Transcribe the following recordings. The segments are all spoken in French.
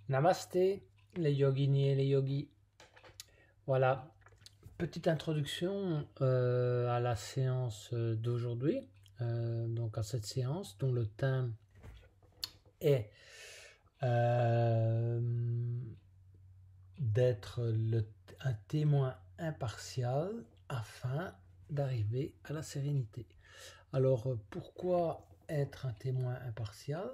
Namasté, les yoginis et les yogis. Voilà, petite introduction à la séance d'aujourd'hui, donc à cette séance dont le thème est d'être un témoin impartial afin d'arriver à la sérénité. Alors pourquoi être un témoin impartial?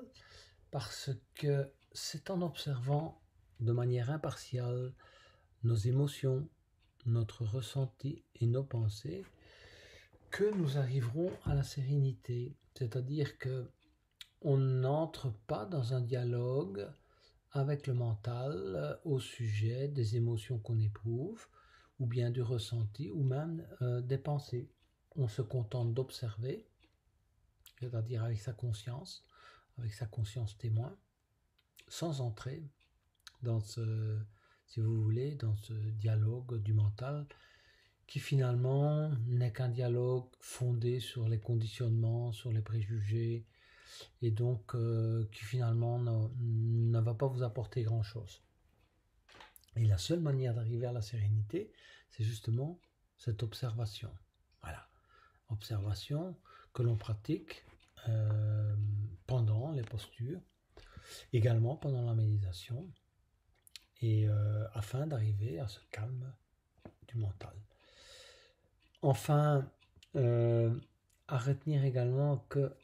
Parce que c'est en observant de manière impartiale nos émotions, notre ressenti et nos pensées que nous arriverons à la sérénité. C'est-à-dire que on n'entre pas dans un dialogue avec le mental au sujet des émotions qu'on éprouve, ou bien du ressenti, ou même des pensées. On se contente d'observer, c'est-à-dire avec sa conscience témoin, sans entrer dans ce, si vous voulez, dans ce dialogue du mental qui finalement n'est qu'un dialogue fondé sur les conditionnements, sur les préjugés, et donc qui finalement ne va pas vous apporter grand-chose. Et la seule manière d'arriver à la sérénité, c'est justement cette observation. Voilà, observation que l'on pratique pendant les postures, également pendant la méditation, et afin d'arriver à ce calme du mental. Enfin, à retenir également que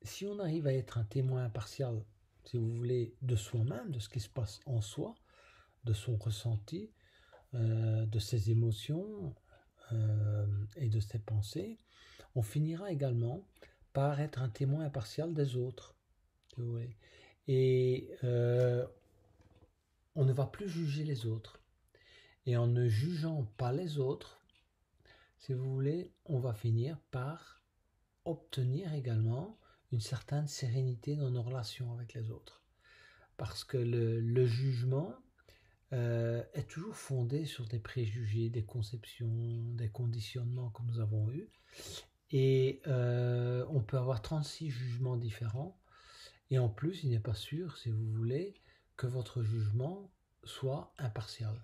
si on arrive à être un témoin impartial, si vous voulez, de soi-même, de ce qui se passe en soi, de son ressenti, de ses émotions et de ses pensées, on finira également par être un témoin impartial des autres, si vous voulez. Et on ne va plus juger les autres. Et en ne jugeant pas les autres, si vous voulez, on va finir par obtenir également une certaine sérénité dans nos relations avec les autres. Parce que le jugement est toujours fondé sur des préjugés, des conceptions, des conditionnements que nous avons eus. Et on peut avoir 36 jugements différents. Et en plus, il n'est pas sûr, si vous voulez, que votre jugement soit impartial.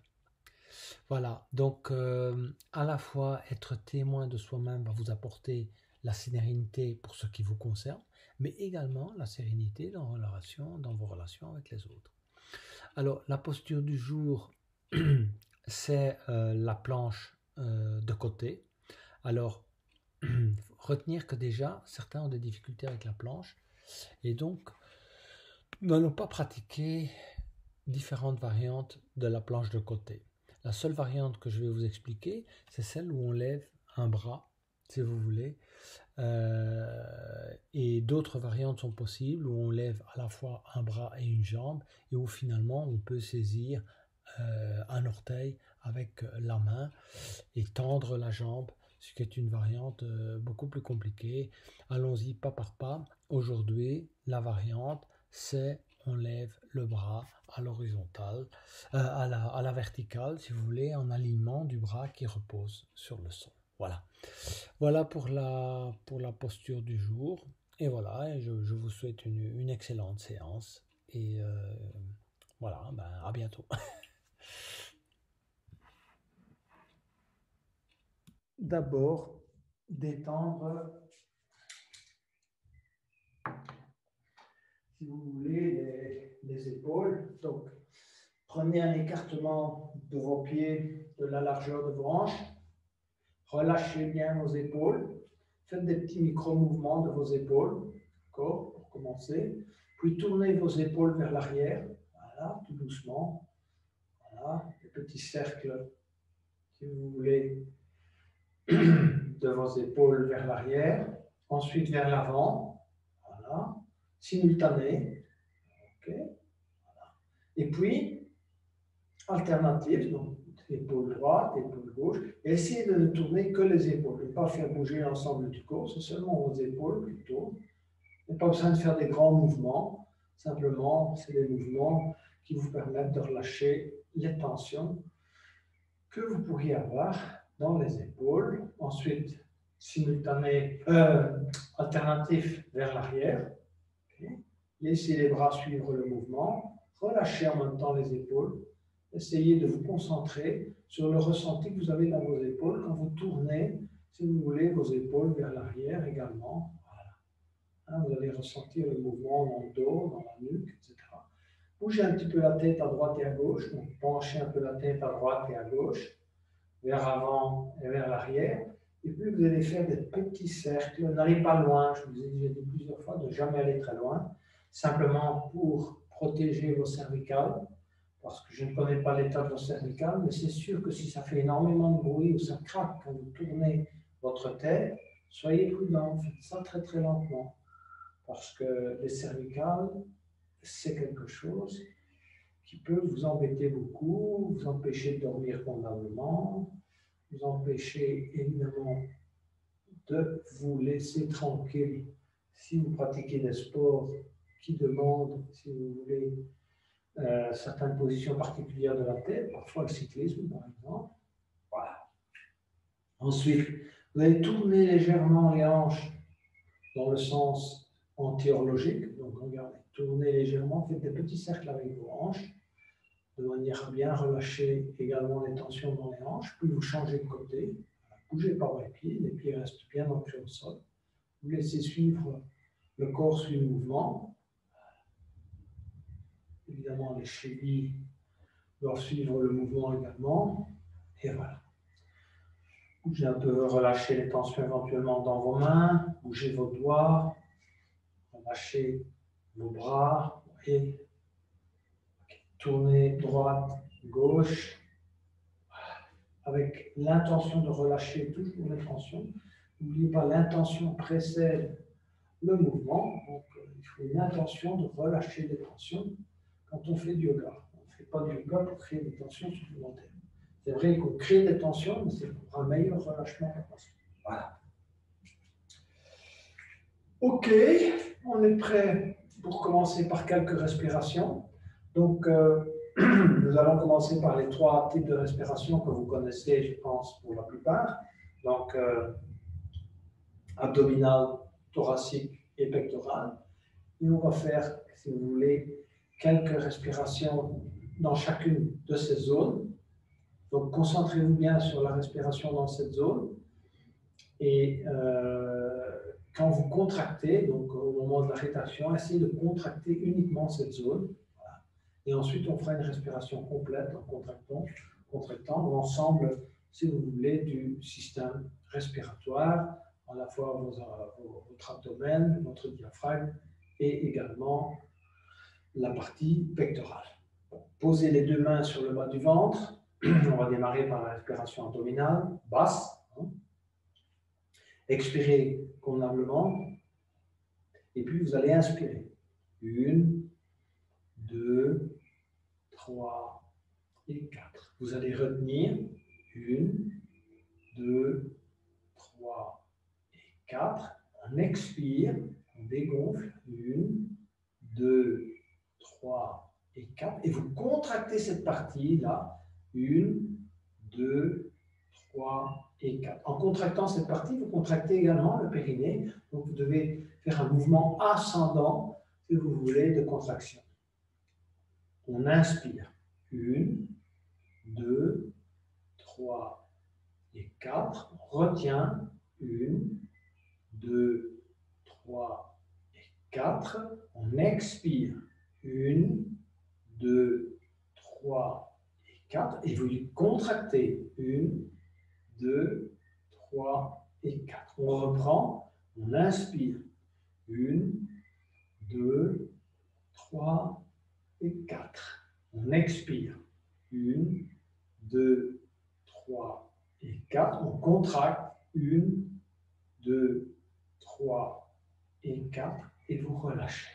Voilà, donc à la fois être témoin de soi-même va vous apporter la sérénité pour ce qui vous concerne, mais également la sérénité dans vos relations avec les autres. Alors, la posture du jour, c'est la planche de côté. Alors, retenir que déjà, certains ont des difficultés avec la planche, et donc, nous n'allons pas pratiquer différentes variantes de la planche de côté. La seule variante que je vais vous expliquer, c'est celle où on lève un bras, si vous voulez, et d'autres variantes sont possibles où on lève à la fois un bras et une jambe, et où finalement on peut saisir un orteil avec la main et tendre la jambe, ce qui est une variante beaucoup plus compliquée. Allons-y pas par pas. Aujourd'hui, la variante, c'est on lève le bras à l'horizontale, à la verticale, si vous voulez, en alignement du bras qui repose sur le sol. Voilà. Voilà pour la posture du jour. Et voilà, je vous souhaite une excellente séance. Et voilà, ben à bientôt. D'abord, détendre, si vous voulez, les épaules. Donc, prenez un écartement de vos pieds de la largeur de vos hanches. Relâchez bien vos épaules. Faites des petits micro-mouvements de vos épaules, d'accord, pour commencer. Puis tournez vos épaules vers l'arrière, voilà, tout doucement. Voilà, des petits cercles, si vous voulez, de vos épaules vers l'arrière. Ensuite vers l'avant, voilà, simultané. Okay, voilà. Et puis, alternative, donc épaule droite, épaule gauche, et essayez de ne tourner que les épaules, de ne pas faire bouger l'ensemble du corps, c'est seulement vos épaules qui tournent. Il n'y a pas besoin de faire des grands mouvements, simplement, c'est des mouvements qui vous permettent de relâcher les tensions que vous pourriez avoir dans les épaules. Ensuite, simultané, alternatif vers l'arrière. Okay. Laissez les bras suivre le mouvement. relâchez en même temps les épaules. Essayez de vous concentrer sur le ressenti que vous avez dans vos épaules quand vous tournez, si vous voulez, vos épaules vers l'arrière également. Voilà. Hein, vous allez ressentir le mouvement dans le dos, dans la nuque, etc. Bougez un petit peu la tête à droite et à gauche, donc penchez un peu la tête à droite et à gauche, vers l'avant et vers l'arrière. Et puis vous allez faire des petits cercles, n'allez pas loin, je vous ai déjà dit plusieurs fois de ne jamais aller très loin, simplement pour protéger vos cervicales, parce que je ne connais pas l'état de vos cervicales, mais c'est sûr que si ça fait énormément de bruit ou ça craque quand vous tournez votre tête, soyez prudent, faites ça très très lentement, parce que les cervicales, c'est quelque chose qui peut vous embêter beaucoup, vous empêcher de dormir convenablement, vous empêcher évidemment de vous laisser tranquille si vous pratiquez des sports qui demandent, si vous voulez, certaines positions particulières de la tête, parfois le cyclisme par exemple. Voilà. Ensuite, vous allez tourner légèrement les hanches dans le sens anti-horlogique. Donc regardez, tournez légèrement, faites des petits cercles avec vos hanches, de manière à bien relâcher également les tensions dans les hanches, puis vous changez de côté, bougez par les pieds restent bien ancrés au sol, vous laissez suivre le corps suit le mouvement, évidemment les chevilles doivent suivre le mouvement également, et voilà. Bougez un peu, relâchez les tensions éventuellement dans vos mains, bougez vos doigts, relâchez vos bras, et tournez droite, gauche, avec l'intention de relâcher toujours les tensions. N'oubliez pas, l'intention précède le mouvement, donc il faut une intention de relâcher les tensions quand on fait du yoga. On ne fait pas du yoga pour créer des tensions supplémentaires. C'est vrai qu'on crée des tensions, mais c'est pour un meilleur relâchement des tensions. Voilà. Ok, on est prêt pour commencer par quelques respirations. Donc, nous allons commencer par les 3 types de respiration que vous connaissez, je pense, pour la plupart. Donc, abdominal, thoracique et pectoral. Et on va faire, si vous voulez, quelques respirations dans chacune de ces zones. Donc, concentrez-vous bien sur la respiration dans cette zone. Et quand vous contractez, donc au moment de la rétraction, essayez de contracter uniquement cette zone. Voilà. Et ensuite, on fera une respiration complète en contractant l'ensemble, si vous voulez, du système respiratoire, à la fois votre abdomen, votre diaphragme et également la partie pectorale. Posez les 2 mains sur le bas du ventre. On va démarrer par la respiration abdominale, basse. Expirez convenablement. Et puis vous allez inspirer. 1, 2, 3 et 4. Vous allez retenir. 1, 2, 3 et 4. On expire, on dégonfle. 1, 2, 3 et 4. Et vous contractez cette partie-là. 1, 2, 3 et 4. En contractant cette partie, vous contractez également le périnée. Donc vous devez faire un mouvement ascendant, si vous voulez, de contraction. On inspire. 1, 2, 3 et 4. On retient. 1, 2, 3 et 4. On expire. 1, 2, 3 et 4. Et vous contractez. 1, 2, 3 et 4. On reprend. On inspire. 1, 2, 3 et 4. On expire. 1, 2, 3 et 4. On contracte. 1, 2, 3 et 4. Et vous relâchez.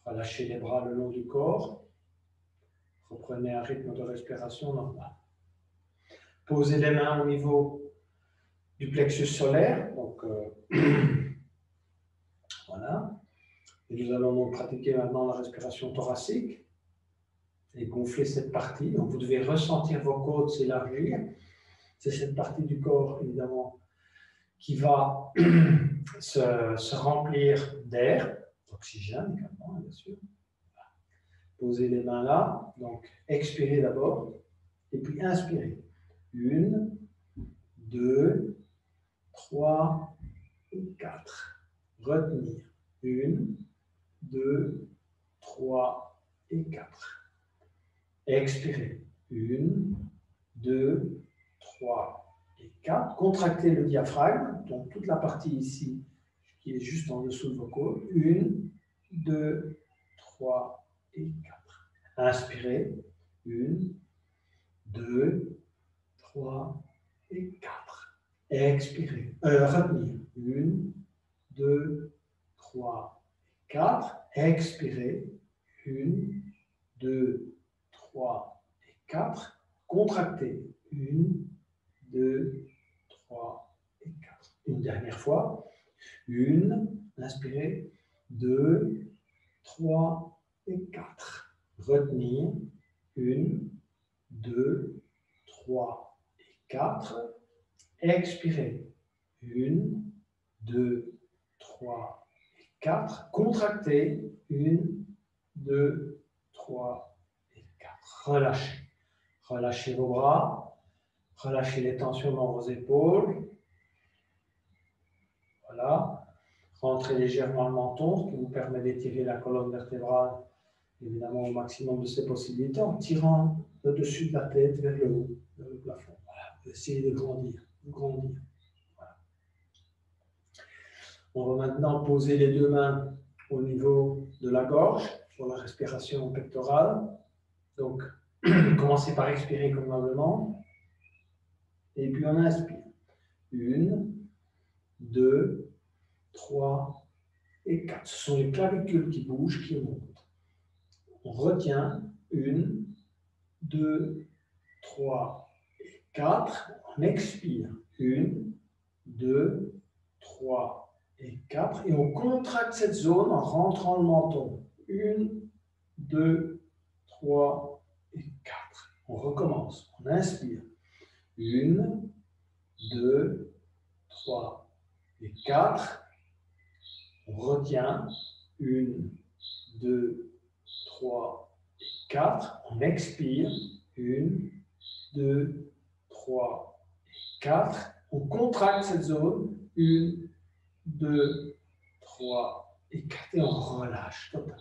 Relâchez les bras le long du corps. Reprenez un rythme de respiration normal. Posez les mains au niveau du plexus solaire. Donc, voilà. Et nous allons donc pratiquer maintenant la respiration thoracique et gonfler cette partie. Donc, vous devez ressentir vos côtes s'élargir. C'est cette partie du corps, évidemment, qui va se remplir d'air, d'oxygène également, bien sûr. Posez les mains là. Donc, expirez d'abord. Et puis, inspirez. 1, 2, 3 et 4. Retenir. 1, 2, 3 et 4. Expirez. 1, 2, 3 et 4. Contractez le diaphragme, donc toute la partie ici qui est juste en dessous de vos côtes. 1, 2, 3 et 4. Inspirez. 1, 2, 3 et 4. Expirez. Retenir. 1, 2, 3 et 4. Expirez. 1, 2, 3 et 4. Contractez. 1, 2, 3 et 4. Une dernière fois. 1, inspirez. 2, 3 et 4. Retenir. 1, 2, 3 et 4. Expirez. 1, 2, 3 et 4. Contractez. 1, 2, 3 et 4. Relâchez. Relâchez vos bras. Relâchez les tensions dans vos épaules. Voilà. Rentrez légèrement le menton, ce qui vous permet d'étirer la colonne vertébrale, évidemment au maximum de ses possibilités, en tirant le dessus de la tête vers le haut, vers le plafond. Voilà. Essayez de grandir. Grandir. Voilà. On va maintenant poser les deux mains au niveau de la gorge, pour la respiration pectorale. Donc, commencez par expirer convenablement. Et puis on inspire. 1, 2, 3 et 4. Ce sont les clavicules qui bougent, qui montent. On retient. 1, 2, 3 et 4. On expire. 1, 2, 3 et 4. Et on contracte cette zone en rentrant le menton. 1, 2, 3 et 4. On recommence. On inspire. 1, 2, 3 et 4. On retient. 1, 2, 3 et 4. On expire. 1, 2, 3 et 4. On contracte cette zone. 1, 2, 3 et 4. Et on relâche totalement.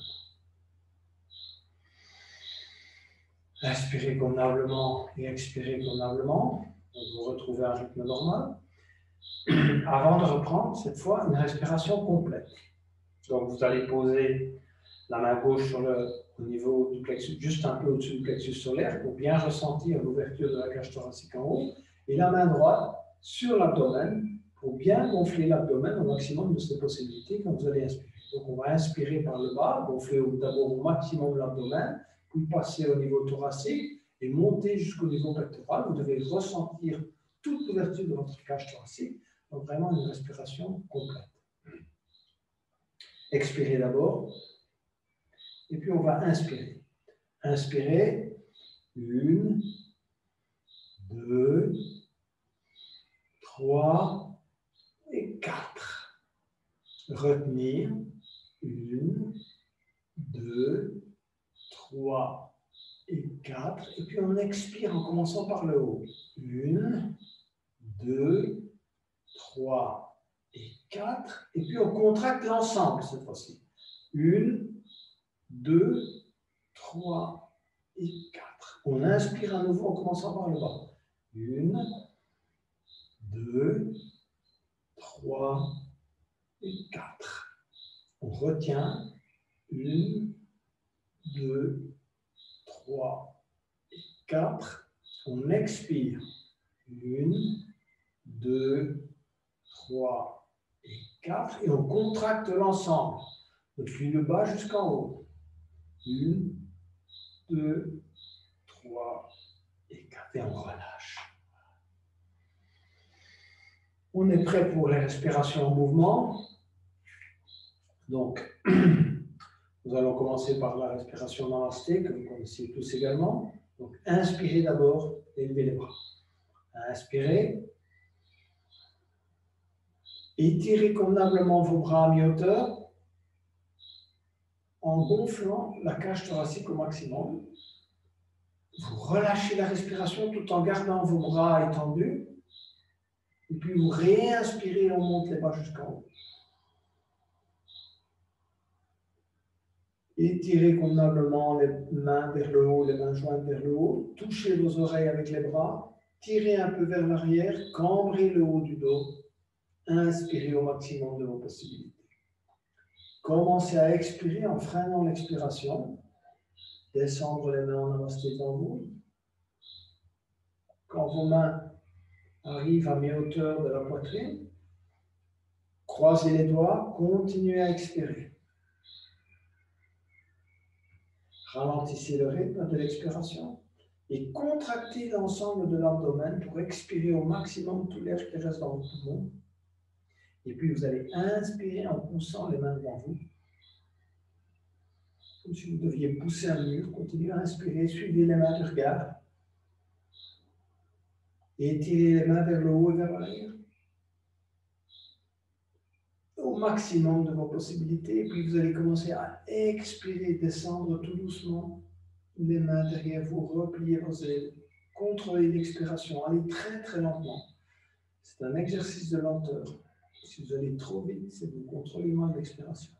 Inspirez convenablement et expirez convenablement. Donc vous retrouvez un rythme normal. Avant de reprendre, cette fois, une respiration complète. Donc vous allez poser la main gauche au niveau du plexus, juste un peu au-dessus du plexus solaire, pour bien ressentir l'ouverture de la cage thoracique en haut. Et la main droite sur l'abdomen, pour bien gonfler l'abdomen au maximum de ses possibilités quand vous allez inspirer. Donc on va inspirer par le bas, gonfler d'abord au maximum l'abdomen, puis passer au niveau thoracique et monter jusqu'au niveau pectoral. Vous devez ressentir toute l'ouverture de votre cage thoracique. Donc vraiment une respiration complète. Expirez d'abord. Et puis on va inspirer. Inspirez. 1, 2, 3 et 4. Retenir. 1, 2, 3 et 4. Et puis on expire en commençant par le haut. 1, 2, 3 et 4. Et puis on contracte l'ensemble cette fois-ci. 1, 2, 3 et 4. On inspire à nouveau en commençant par le bas. 1, 2, 3 et 4. On retient. 1, 2, 3 et 4. On expire. 1, 2, 3 et 4. Et on contracte l'ensemble, depuis le bas jusqu'en haut. 1, 2, 3 et 4. Et on relâche. On est prêt pour les respirations en mouvement. Donc, nous allons commencer par la respiration namasté, que vous connaissez tous également. Donc, inspirez d'abord et levez les bras. Inspirez. Étirez convenablement vos bras à mi-hauteur. en gonflant la cage thoracique au maximum. Vous relâchez la respiration tout en gardant vos bras étendus. Et puis vous réinspirez, on monte les bras jusqu'en haut. Étirez convenablement les mains vers le haut, les mains jointes vers le haut. Touchez vos oreilles avec les bras. Tirez un peu vers l'arrière. Cambrez le haut du dos. Inspirez au maximum de vos possibilités. Commencez à expirer en freinant l'expiration. Descendre les mains en namasté devant vous. Quand vos mains arrivent à mi-hauteur de la poitrine, croisez les doigts, continuez à expirer. Ralentissez le rythme de l'expiration et contractez l'ensemble de l'abdomen pour expirer au maximum tout l'air qui reste dans vos poumons. Et puis vous allez inspirer en poussant les mains devant vous. Comme si vous deviez pousser un mur. Continuez à inspirer, suivez les mains du regard. Et étirez les mains vers le haut et vers l'arrière. Au maximum de vos possibilités. Et puis vous allez commencer à expirer, descendre tout doucement. Les mains derrière vous, repliez vos ailes. Contrôlez l'expiration. Allez très très lentement. C'est un exercice de lenteur. Si vous allez trop vite, c'est vous contrôlez moins l'expiration.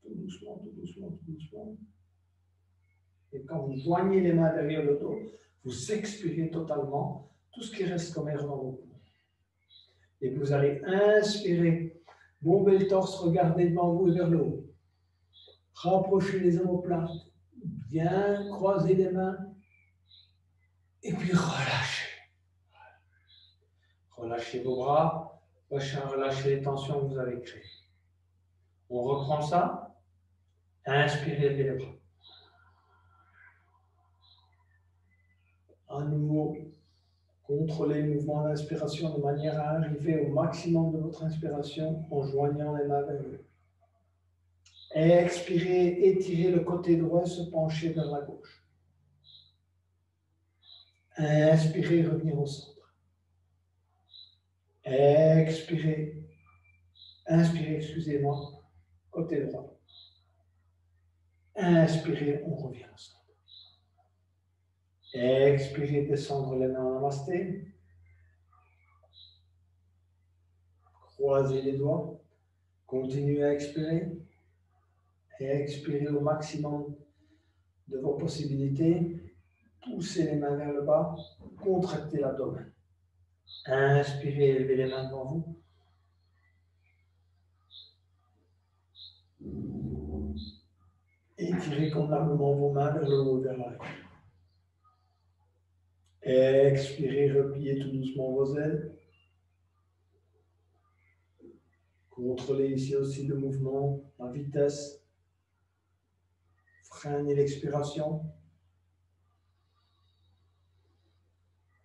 Tout doucement, tout doucement, tout doucement. Et quand vous joignez les mains derrière le dos, vous expirez totalement tout ce qui reste comme air dans vos poumons. Et vous allez inspirer, bomber le torse, regardez devant vous et vers le haut. Rapprochez les omoplates, bien croiser les mains, et puis relâchez. Relâchez vos bras, relâchez les tensions que vous avez créées. On reprend ça. Inspirez, levez les bras. À nouveau, contrôlez le mouvement d'inspiration de manière à arriver au maximum de votre inspiration en joignant les mains vers le haut. Expirez, étirez le côté droit, se pencher vers la gauche. Inspirez, revenir au centre. Expirez, inspirez, excusez-moi, côté droit. Inspirez, on revient au centre. Expirez, descendre les mains en namasté. Croisez les doigts. Continuez à expirer. Expirez au maximum de vos possibilités. Poussez les mains vers le bas. Contractez l'abdomen. Inspirez, élevez les mains devant vous. Étirez convenablement vos mains vers le haut, vers l'arrière. Expirez, repliez tout doucement vos ailes. Contrôlez ici aussi le mouvement, la vitesse. Freinez l'expiration.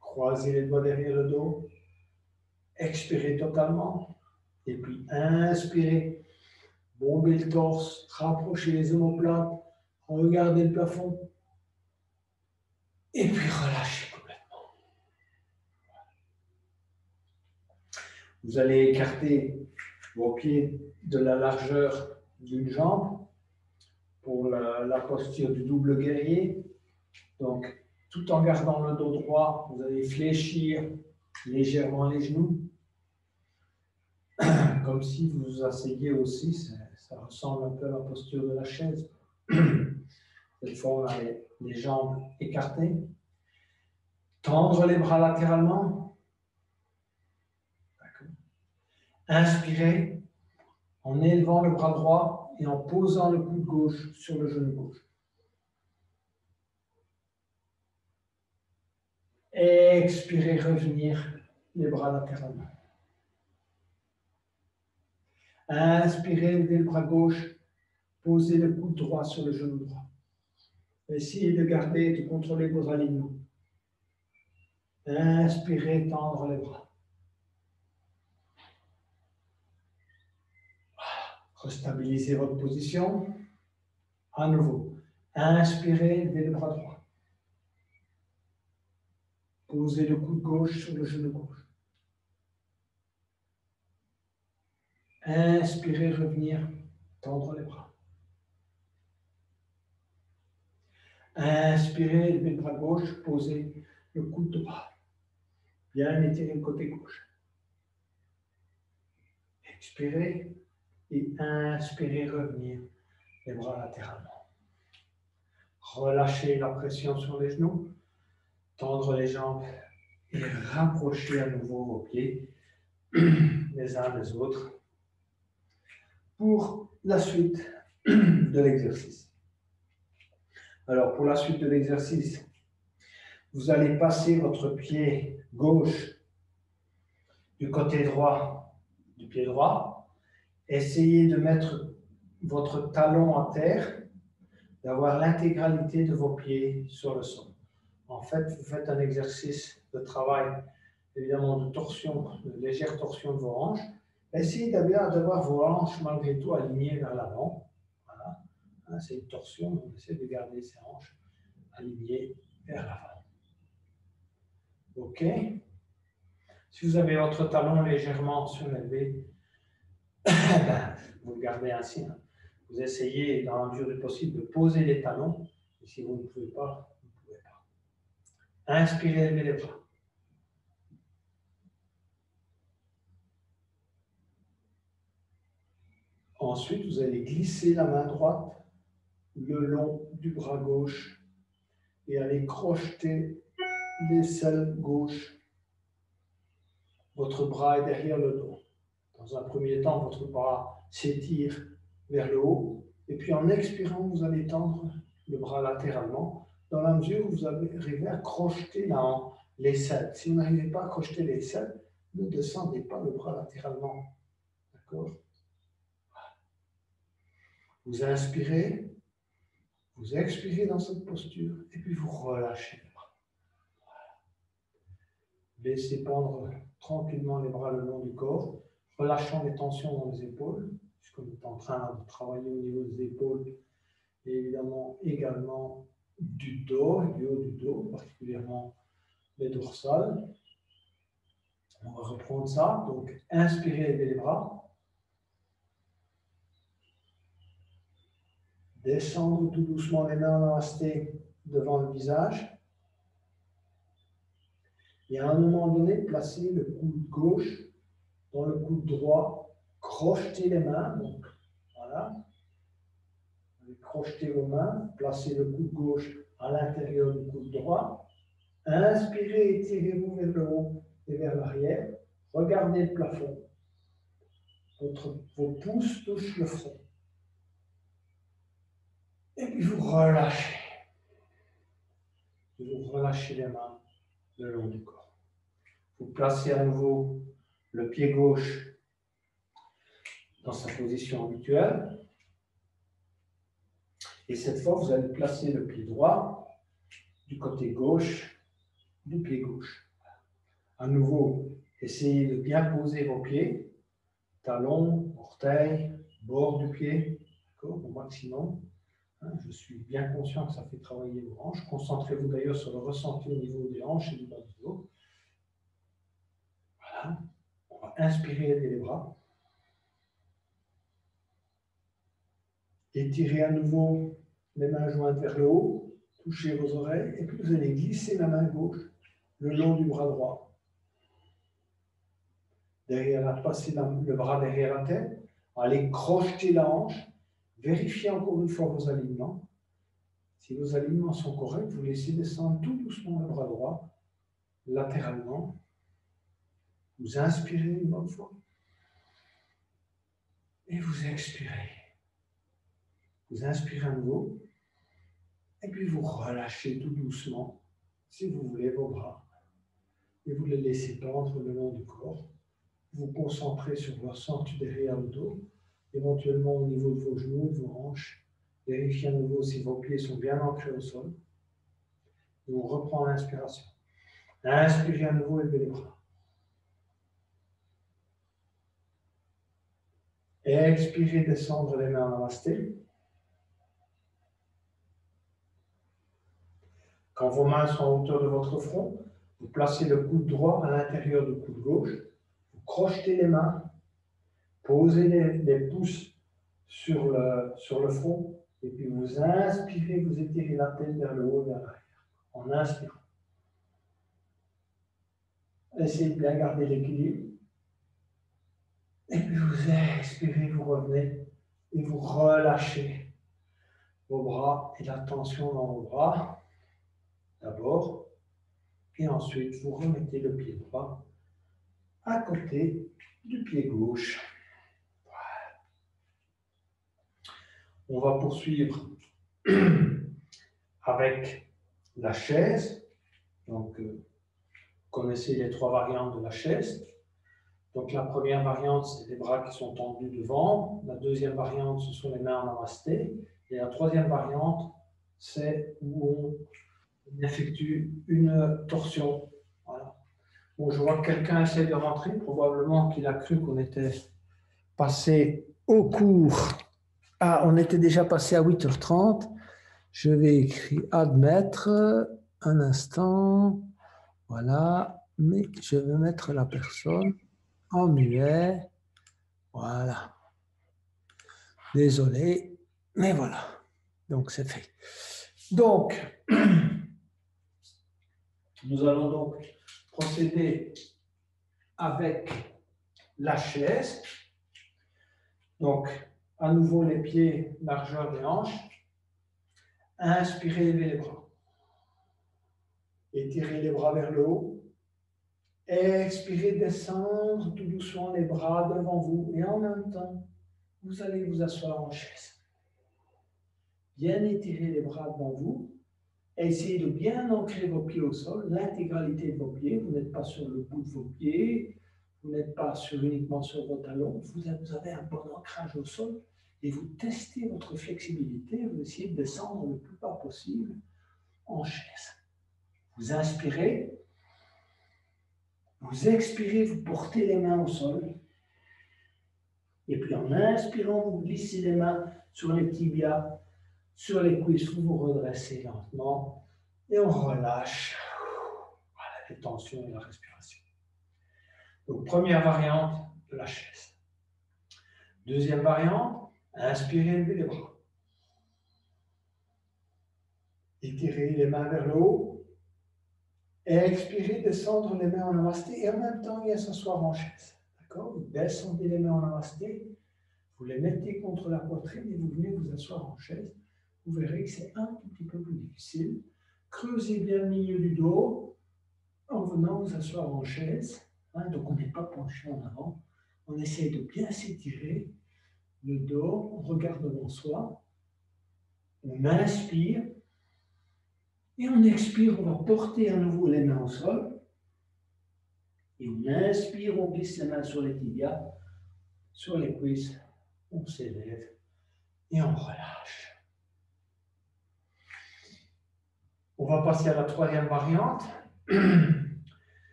Croisez les doigts derrière le dos. Expirez totalement. Et puis inspirez. Bombez le torse. Rapprochez les omoplates. Regardez le plafond. Et puis relâchez complètement. Vous allez écarter vos pieds de la largeur d'une jambe pour la posture du double guerrier. Donc, tout en gardant le dos droit, vous allez fléchir légèrement les genoux, comme si vous vous asseyez aussi. Ça ressemble un peu à la posture de la chaise. Cette fois, on a les jambes écartées. Tendre les bras latéralement. Inspirez en élevant le bras droit et en posant le coude gauche sur le genou gauche. Expirez, revenir les bras latéralement. Inspirez, levez le bras gauche, posez le coude droit sur le genou droit. Essayez de garder, de contrôler vos alignements. Inspirez, tendre les bras. Restabilisez votre position. À nouveau. Inspirez, levez le bras droit. Posez le coude gauche sur le genou gauche. Inspirez, revenir, tendre les bras. Inspirez, levez le bras gauche, posez le coude droit. Bien étirez le côté gauche. Expirez et inspirez, revenir les bras latéralement. Relâchez la pression sur les genoux, tendre les jambes et rapprocher à nouveau vos pieds les uns des autres pour la suite de l'exercice. Alors, pour la suite de l'exercice, vous allez passer votre pied gauche du côté droit du pied droit. Essayez de mettre votre talon à terre, d'avoir l'intégralité de vos pieds sur le sol. En fait, vous faites un exercice de travail, évidemment, de torsion, de légère torsion de vos hanches. Essayez d'avoir vos hanches malgré tout alignées vers l'avant. Voilà. Hein, c'est une torsion, donc essayez de garder ces hanches alignées vers l'avant. OK? Si vous avez votre talon légèrement surélevé, vous le gardez ainsi. Hein. Vous essayez, dans la mesure du possible, de poser les talons. Et si vous ne pouvez pas, vous ne pouvez pas. Inspirez, levez les bras. Ensuite, vous allez glisser la main droite le long du bras gauche et aller crocheter l'aisselle gauche. Votre bras est derrière le dos. Dans un premier temps, votre bras s'étire vers le haut. Et puis en expirant, vous allez tendre le bras latéralement dans la mesure où vous arrivez à crocheter l'aisselle. Si vous n'arrivez pas à crocheter l'aisselle, ne descendez pas le bras latéralement. D'accord? Vous inspirez, vous expirez dans cette posture et puis vous relâchez les bras. Voilà. Laissez pendre tranquillement les bras le long du corps, relâchant les tensions dans les épaules, puisqu'on est en train de travailler au niveau des épaules et évidemment également du dos, du haut du dos, particulièrement les dorsales. On va reprendre ça. Donc, inspirez, levez les bras. Descendre tout doucement les mains en namasté devant le visage. Et à un moment donné, placez le coude gauche dans le coude droit. Crochetez les mains. Donc, voilà. Crochetez vos mains. Placez le coude gauche à l'intérieur du coude droit. Inspirez, étirez-vous vers le haut et vers l'arrière. Regardez le plafond. Vos pouces touchent le front. Et puis vous relâchez. Vous relâchez les mains le long du corps. Vous placez à nouveau le pied gauche dans sa position habituelle. Et cette fois, vous allez placer le pied droit du côté gauche du pied gauche. À nouveau, essayez de bien poser vos pieds, talons, orteils, bord du pied, au maximum. Je suis bien conscient que ça fait travailler vos hanches. Concentrez-vous d'ailleurs sur le ressenti au niveau des hanches et du bas du dos. Voilà. On va inspirer, lever les bras. Étirez à nouveau les mains jointes vers le haut. Touchez vos oreilles. Et puis vous allez glisser la main gauche le long du bras droit. Passez le bras derrière la tête. Allez crocheter la hanche. Vérifiez encore une fois vos alignements. Si vos alignements sont corrects, vous laissez descendre tout doucement le bras droit, latéralement. Vous inspirez une bonne fois. Et vous expirez. Vous inspirez à nouveau. Et puis vous relâchez tout doucement, si vous voulez, vos bras. Et vous les laissez pendre le long du corps. Vous concentrez sur vos ressenti derrière le dos, éventuellement au niveau de vos genoux, de vos hanches. Vérifiez à nouveau si vos pieds sont bien ancrés au sol. Et on reprend l'inspiration. Inspirez à nouveau et levez les bras. Expirez, descendre les mains en namasté. Quand vos mains sont à hauteur de votre front, vous placez le coude droit à l'intérieur du coude gauche. Vous crochetez les mains. Posez les pouces sur le front Et puis vous inspirez, vous étirez la tête vers le haut et vers l'arrière. En inspirant. Essayez de bien garder l'équilibre. Et puis vous expirez, vous revenez et vous relâchez vos bras et la tension dans vos bras. D'abord. Et ensuite, vous remettez le pied droit à côté du pied gauche. On va poursuivre avec la chaise. Donc, vous connaissez les 3 variantes de la chaise. Donc, la première variante, c'est les bras qui sont tendus devant. La deuxième variante, ce sont les mains en namasté. Et la troisième variante, c'est où on effectue une torsion. Voilà. Bon, je vois que quelqu'un essaie de rentrer. Probablement qu'il a cru qu'on était passé au cours. Ah, on était déjà passé à 8h30. Je vais écrire admettre un instant. Voilà. Mais je vais mettre la personne en muet. Voilà. Désolé, mais voilà. Donc, c'est fait. Donc, nous allons donc procéder avec la chaise. Donc, à nouveau, les pieds, largeur des hanches. Inspirez, levez les bras. Étirez les bras vers le haut. Expirez, descendre tout doucement les bras devant vous. Et en même temps, vous allez vous asseoir en chaise. Bien étirer les bras devant vous. Essayez de bien ancrer vos pieds au sol, l'intégralité de vos pieds. Vous n'êtes pas sur le bout de vos pieds, vous n'êtes pas uniquement sur vos talons. Vous avez un bon ancrage au sol et vous testez votre flexibilité. Vous essayez de descendre le plus bas possible en chaise. Vous inspirez, vous expirez, vous portez les mains au sol. Et puis en inspirant, vous glissez les mains sur les tibias, sur les cuisses, vous vous redressez lentement et on relâche. Voilà, les tensions et la respiration. Donc, première variante de la chaise. Deuxième variante, inspirez, levez les bras. Étirez les mains vers le haut. Expirez, descendre les mains en namasté et en même temps, bien s'asseoir en chaise. D'accord? Vous descendez les mains en namasté, vous les mettez contre la poitrine et vous venez vous asseoir en chaise. Vous verrez que c'est un tout petit peu plus difficile. Creusez bien le milieu du dos en venant vous asseoir en chaise. Donc, on n'est pas penché en avant. On essaie de bien s'étirer le dos, on regarde devant soi. On inspire. Et on expire, on va porter à nouveau les mains au sol. Et on inspire, on glisse les mains sur les tibias, sur les cuisses. On s'élève et on relâche. On va passer à la troisième variante,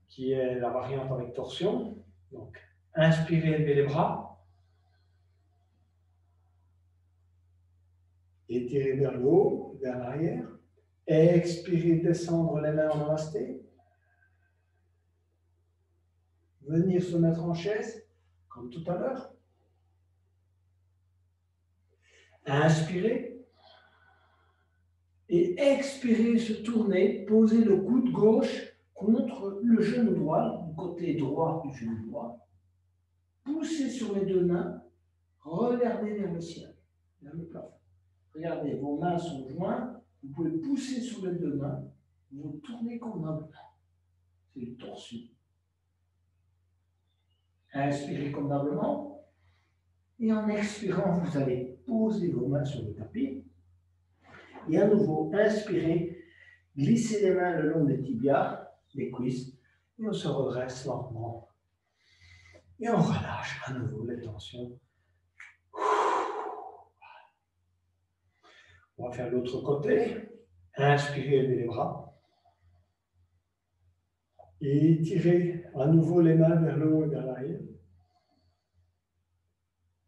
qui est la variante avec torsion. Donc, inspirez, élevez les bras. Étirez vers le haut, vers l'arrière. Expirez, descendre les mains en namasté. Venir se mettre en chaise, comme tout à l'heure. Inspirez. Et expirez, se tourner, posez le coude gauche contre le genou droit, du côté droit du genou droit. Poussez sur les deux mains, regardez vers le ciel, vers le plafond. Regardez, vos mains sont jointes, vous pouvez pousser sur les deux mains, vous tournez convenablement. C'est une torsion. Inspirez convenablement, et en expirant, vous allez poser vos mains sur le tapis. Et à nouveau, inspirez, glissez les mains le long des tibias, des cuisses, et on se redresse lentement. Et on relâche à nouveau les tensions. On va faire l'autre côté. Inspirez, levez les bras. Et tirez à nouveau les mains vers le haut et vers l'arrière.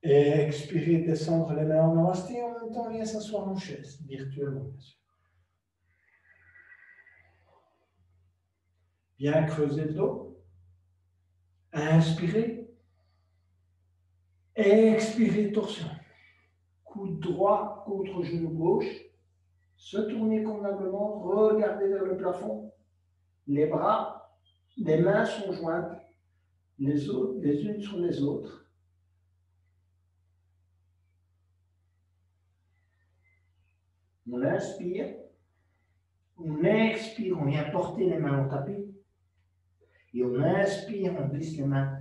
Et expirez, descendre les mains en namasté, en même temps, viens s'asseoir en chaise, virtuellement, bien sûr. Bien creuser le dos. Inspirez. Expirez, torsion. coude droit contre genou gauche, se tourner convenablement, regarder vers le plafond, les bras, les mains sont jointes, les unes sur les autres. On inspire, on expire, on vient porter les mains au tapis, et on inspire, on glisse les mains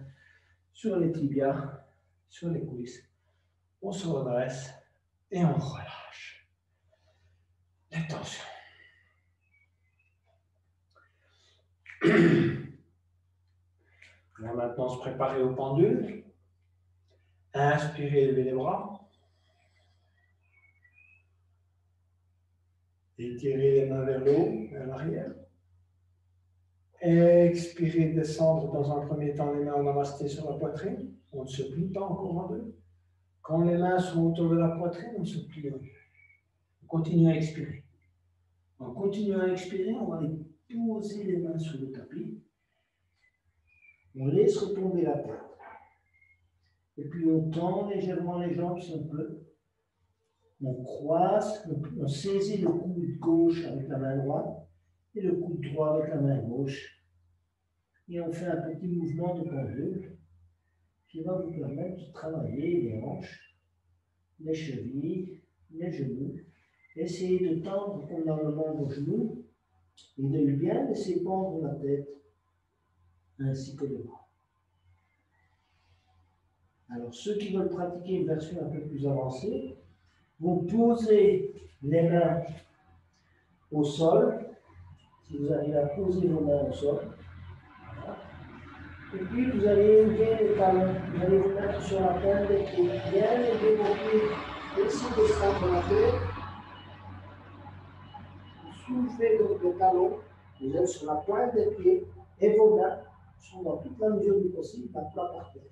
sur les tibias, sur les cuisses, on se redresse et on relâche les tensions. On va maintenant se préparer au pendule. Inspirez, levez les bras. Étirez les mains vers le haut, vers l'arrière. Expirez, descendre dans un premier temps les mains en namasté sur la poitrine. On ne se plie pas encore en deux. Quand les mains sont autour de la poitrine, on se plie en deux. On continue à expirer. En continuant à expirer, on va aller poser les mains sur le tapis. On laisse retomber la tête. Et puis on tend légèrement les jambes si on peut. On croise, on saisit le coude gauche avec la main droite et le coude droit avec la main gauche. Et on fait un petit mouvement de pendule qui va vous permettre de travailler les hanches, les chevilles, les genoux. Essayez de tendre convenablement vos genoux et de bien laisser pendre la tête ainsi que le bras. Alors ceux qui veulent pratiquer une version un peu plus avancée vont poser les mains au sol. Si vous arrivez à poser vos mains au sol. Voilà. Et puis vous allez élever les talons. Vous allez vous mettre sur la pointe des pieds. Bien élever vos pieds. Laissez descendre la tête. Vous soulevez donc les talons. Vous êtes sur la pointe des pieds. Et vos mains sont dans toute la mesure du possible à plat par terre.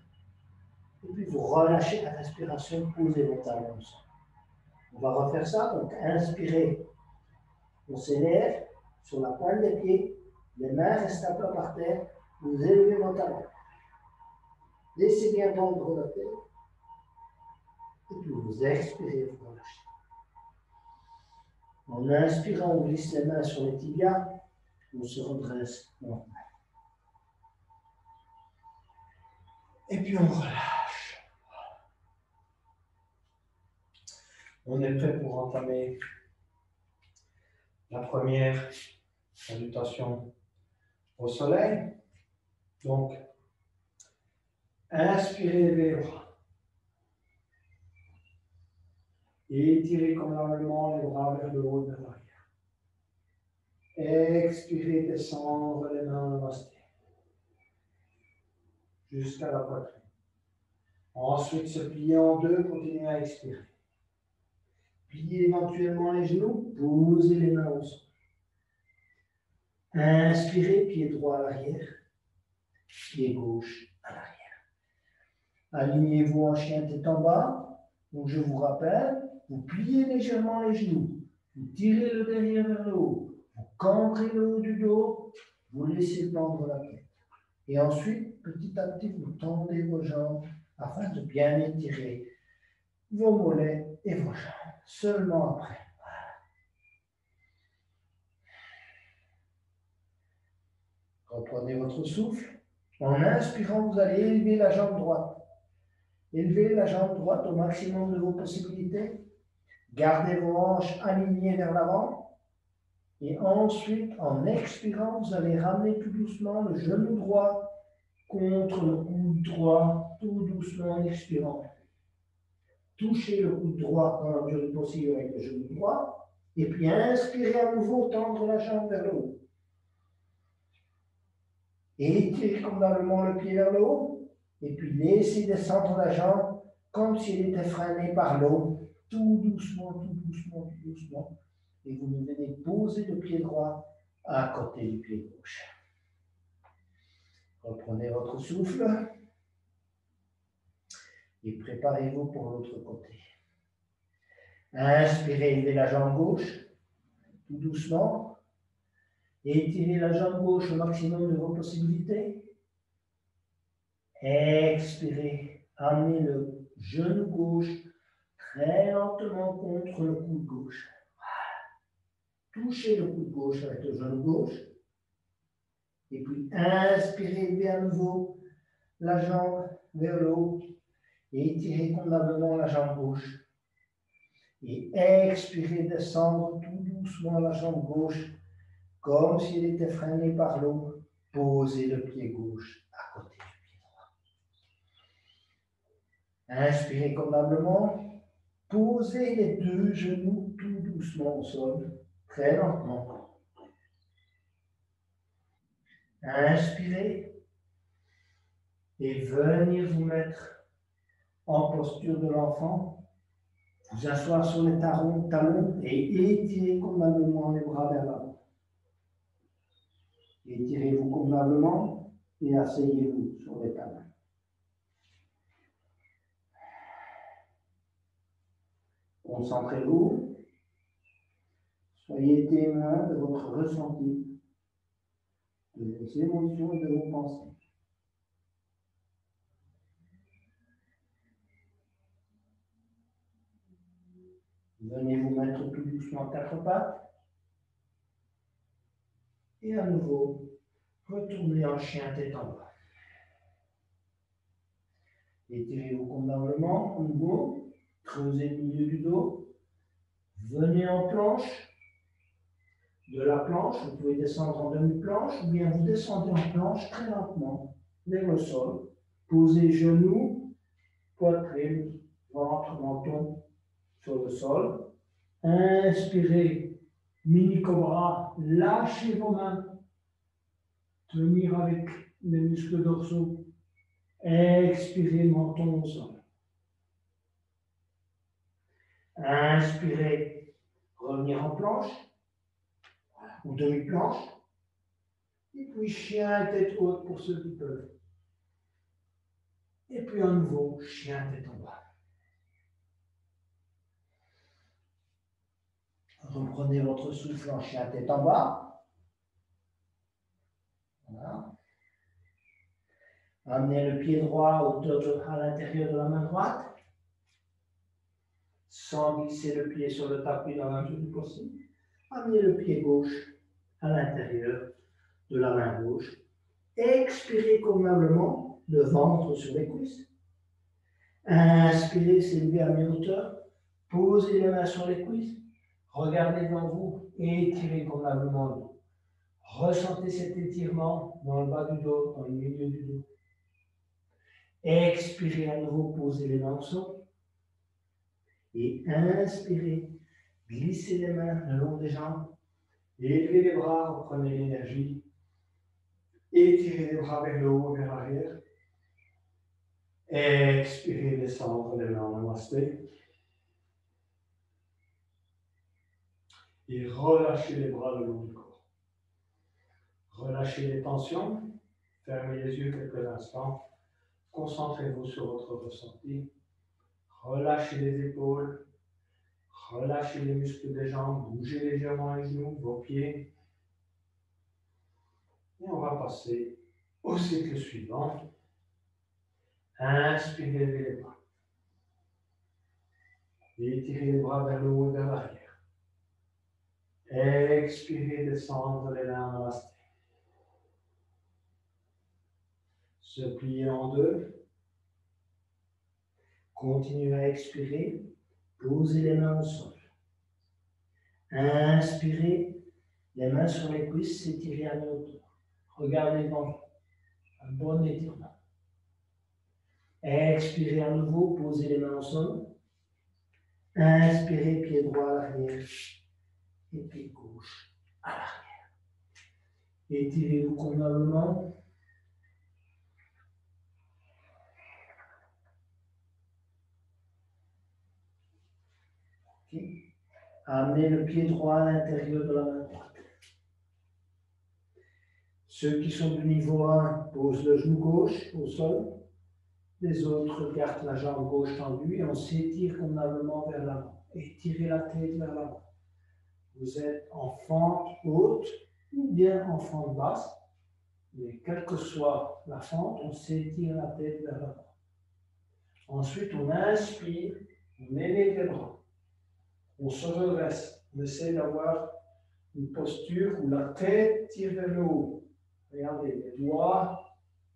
Et puis vous relâchez la respiration. Posez vos talons au sol. On va refaire ça. Donc inspirez. On s'élève sur la pointe des pieds, les mains restent à plat par terre, vous élevez vos talons. Laissez bien tendre la tête. Et puis vous expirez, vous relâchez. En inspirant, on glisse les mains sur les tibias, on se redresse lentement. Et puis on relâche. On est prêt pour entamer la première salutation au soleil. Donc, inspirez les bras. Et étirez convenablement les bras vers le haut de l'arrière. Expirez, descendre les mains en namasté. Jusqu'à la poitrine. Ensuite, se plier en deux, continuez à expirer. Pliez éventuellement les genoux, posez les mains au sol. Inspirez, pied droit à l'arrière, pied gauche à l'arrière. Alignez-vous en chien tête en bas. Donc je vous rappelle, vous pliez légèrement les genoux, vous tirez le derrière vers le haut, vous cambrez le haut du dos, vous laissez tendre la tête. Et ensuite, petit à petit, vous tendez vos jambes afin de bien étirer vos mollets et vos jambes. Seulement après. Reprenez votre souffle. En inspirant, vous allez élever la jambe droite. Élevez la jambe droite au maximum de vos possibilités. Gardez vos hanches alignées vers l'avant. Et ensuite, en expirant, vous allez ramener tout doucement le genou droit contre le coude droit, tout doucement en expirant. Touchez le coude droit dans la mesure du possible avec le genou droit. Et puis inspirez à nouveau, tendre la jambe vers le haut. Et étirez convenablement le pied vers le haut. Et puis laissez descendre la jambe comme s'il était freiné par l'eau. Tout doucement, tout doucement, tout doucement. Et vous venez poser le pied droit à côté du pied gauche. Reprenez votre souffle. Et préparez-vous pour l'autre côté. Inspirez, élevez la jambe gauche, tout doucement. Et étirez la jambe gauche au maximum de vos possibilités. Expirez, amenez le genou gauche très lentement contre le coude gauche. Touchez le coude gauche avec le genou gauche. Et puis inspirez, levez à nouveau la jambe vers le haut. Et étirez convenablement la jambe gauche. Et expirez, descendre tout doucement la jambe gauche, comme s'il était freiné par l'eau. Posez le pied gauche à côté du pied droit. Inspirez convenablement. Posez les deux genoux tout doucement au sol, très lentement. Inspirez et venez vous mettre en posture de l'enfant. Vous asseoir sur les talons et étirez convenablement les bras vers l'avant. Étirez-vous convenablement et asseyez-vous sur les talons. Concentrez-vous. Soyez témoin de votre ressenti, de vos émotions et de vos pensées. Venez vous mettre tout doucement quatre pattes. Et à nouveau, retournez en chien tête en bas. Étirez-vous convenablement, à nouveau. Creusez le milieu du dos. Venez en planche. De la planche, vous pouvez descendre en demi-planche ou bien vous descendez en planche très lentement vers le sol. Posez genoux, poitrine, ventre, menton sur le sol. Inspirez, mini-cobra, lâchez vos mains. Tenir avec les muscles dorsaux. Expirez, menton au sol. Inspirez, revenir en planche ou demi-planche. Et puis chien tête haute pour ceux qui peuvent. Et puis à nouveau, chien tête en bas. Reprenez votre souffle en chien tête en bas. Voilà. Amenez le pied droit à l'intérieur de la main droite. Sans glisser le pied sur le tapis dans la mesure du possible. Amenez le pied gauche à l'intérieur de la main gauche. Expirez convenablement, le ventre sur les cuisses. Inspirez, s'élever à mi-hauteur. Posez les mains sur les cuisses. Regardez devant vous et étirez convenablement le dos. Ressentez cet étirement dans le bas du dos, dans le milieu du dos. Expirez à nouveau, posez les mains au sol. Et inspirez, glissez les mains le long des jambes. Élevez les bras, reprenez l'énergie. Étirez les bras vers le haut, vers l'arrière. Expirez, descendre les mains en namasté. Et relâchez les bras le long du corps. Relâchez les tensions. Fermez les yeux quelques instants. Concentrez-vous sur votre ressenti. Relâchez les épaules. Relâchez les muscles des jambes. Bougez légèrement les genoux, vos pieds. Et on va passer au cycle suivant. Inspirez, levez les bras. Étirez les bras vers le haut et vers l'arrière. Expirez, descendre les mains en namasté. Se plier en deux. Continuez à expirer. Posez les mains au sol. Inspirez, les mains sur les cuisses, s'étirez à mi-hauteur. Regardez devant vous. Un bon étirement. Expirez à nouveau, posez les mains au sol. Inspirez, pied droit à l'arrière et pied gauche à l'arrière. Étirez-vous convenablement. Okay. Amenez le pied droit à l'intérieur de la main droite. Ceux qui sont du niveau 1 posent le genou gauche au sol. Les autres gardent la jambe gauche tendue et on s'étire convenablement vers l'avant. Étirez la tête vers l'avant. Vous êtes en fente haute ou bien en fente basse. Mais quelle que soit la fente, on s'étire la tête vers l'avant. Ensuite, on inspire On élève les bras. On se redresse. On essaie d'avoir une posture où la tête tire vers le haut. Regardez, les doigts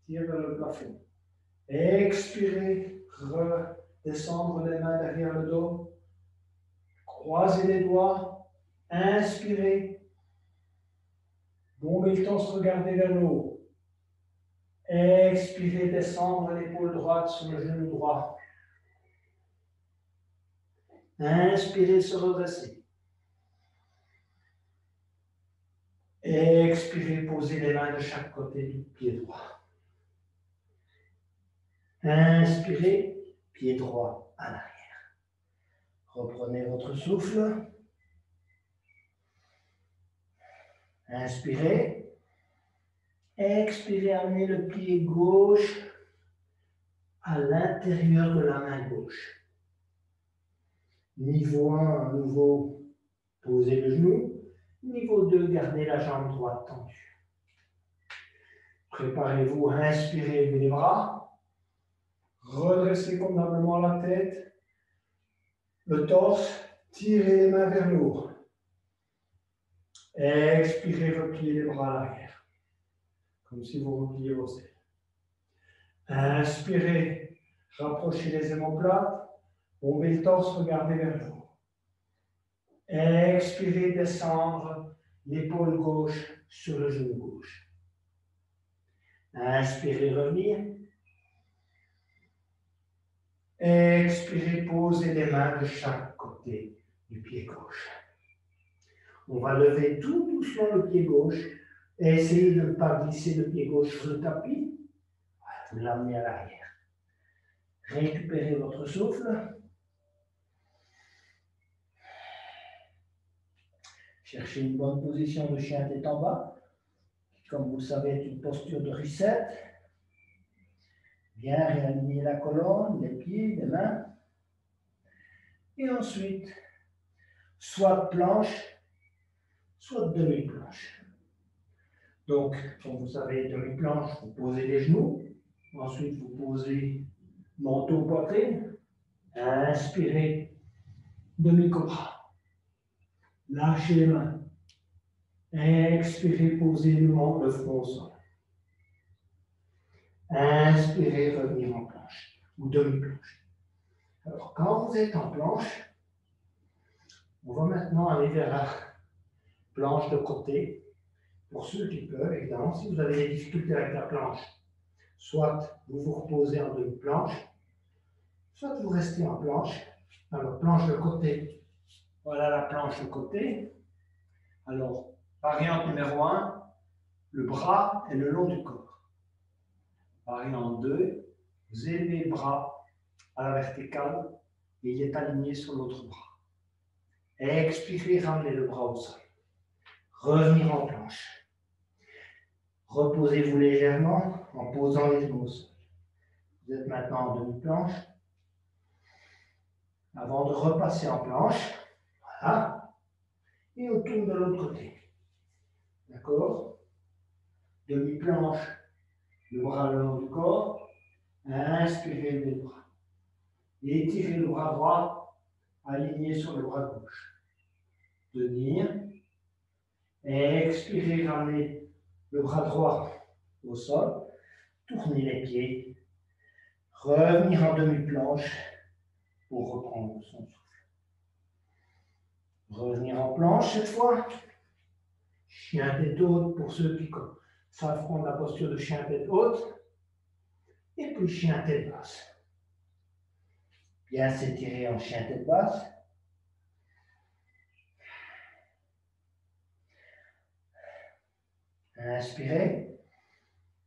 tirent vers le plafond. Expirez, redescendre les mains derrière le dos. Croisez les doigts. Inspirez. Bombez le torse, regardez vers le haut. Expirez, descendre l'épaule droite sur le genou droit. Inspirez, se redresser. Expirez, posez les mains de chaque côté du pied droit. Inspirez, pied droit à l'arrière. Reprenez votre souffle. Inspirez. Expirez, amenez le pied gauche à l'intérieur de la main gauche. Niveau 1, à nouveau, posez le genou. Niveau 2, gardez la jambe droite tendue. Préparez-vous à inspirer, levez les bras. Redressez convenablement la tête. Le torse, tirez les mains vers le haut. Expirez, repliez les bras à l'arrière. Comme si vous repliez vos ailes. Inspirez, rapprochez les omoplates. Bombez le torse, regardez vers le haut. Expirez, descendre l'épaule gauche sur le genou gauche. Inspirez, revenir. Expirez, posez les mains de chaque côté du pied gauche. On va lever tout doucement le pied gauche et essayer de ne pas glisser le pied gauche sur le tapis. Vous l'amenez à l'arrière. Récupérez votre souffle. Cherchez une bonne position de chien tête en bas, qui, comme vous le savez, est une posture de reset. Bien réaligner la colonne, les pieds, les mains. Et ensuite, soit planche, soit demi-planche. Donc, comme vous savez, demi-planche, vous posez les genoux. Ensuite, vous posez menton, poitrine. Inspirez, demi-cobra. Lâchez les mains. Expirez, posez le front au sol. Inspirez, revenir en planche ou demi-planche. Alors, quand vous êtes en planche, on va maintenant aller vers la planche de côté. Pour ceux qui peuvent, évidemment, si vous avez des difficultés avec la planche, soit vous vous reposez en demi-planche, soit vous restez en planche. Alors, planche de côté. Voilà la planche de côté. Alors, variante numéro 1, le bras est le long du corps. Variante 2, vous élevez le bras à la verticale et il est aligné sur l'autre bras. Expirez, ramenez le bras au sol. Revenir en planche. Reposez-vous légèrement en posant les genoux au sol. Vous êtes maintenant en demi-planche. Avant de repasser en planche, voilà. Et on tourne de l'autre côté. D'accord? Demi-planche, le bras le long du corps. Inspirez les bras. Et étirez le bras droit, aligné sur le bras gauche. Tenir. Expirez, ramenez le bras droit au sol. Tournez les pieds. Revenir en demi-planche pour reprendre son souffle. Revenir en planche cette fois. Chien tête haute pour ceux qui savent prendre la posture de chien tête haute. Et puis chien tête basse. Bien s'étirer en chien tête basse. Inspirez.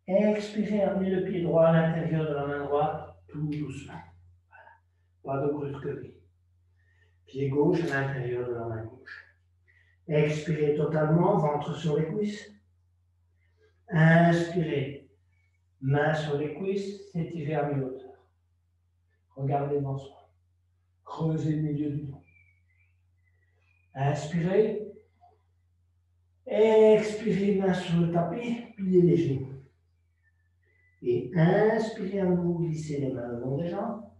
Expirez, amenez le pied droit à l'intérieur de la main droite, tout doucement. Voilà. Pas de brusquerie. Pied gauche à l'intérieur de la main gauche. Expirez totalement, ventre sur les cuisses. Inspirez, main sur les cuisses, s'étirez à mi-hauteur. Regardez devant soi. Creusez le milieu du dos. Inspirez. Expirez, main sur le tapis, pliez les genoux. Et inspirez à nouveau, glissez les mains le long des jambes.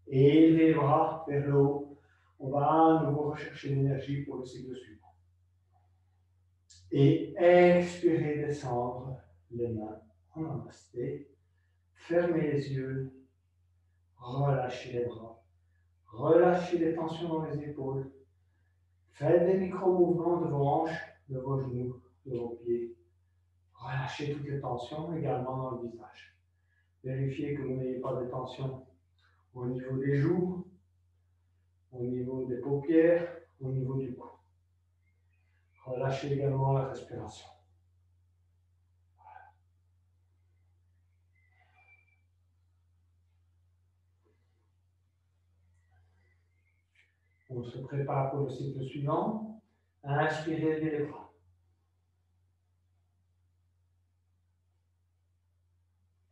Et les bras vers le haut. On va à nouveau rechercher l'énergie pour le cycle suivant. Et expirez, descendre les mains en namasté. Fermez les yeux. Relâchez les bras. Relâchez les tensions dans les épaules. Faites des micro-mouvements de vos hanches, de vos genoux, de vos pieds. Relâchez toutes les tensions également dans le visage. Vérifiez que vous n'ayez pas de tension au niveau des joues, au niveau des paupières, au niveau du cou. Relâchez également la respiration. On se prépare pour le cycle suivant. Inspirez, levez les bras.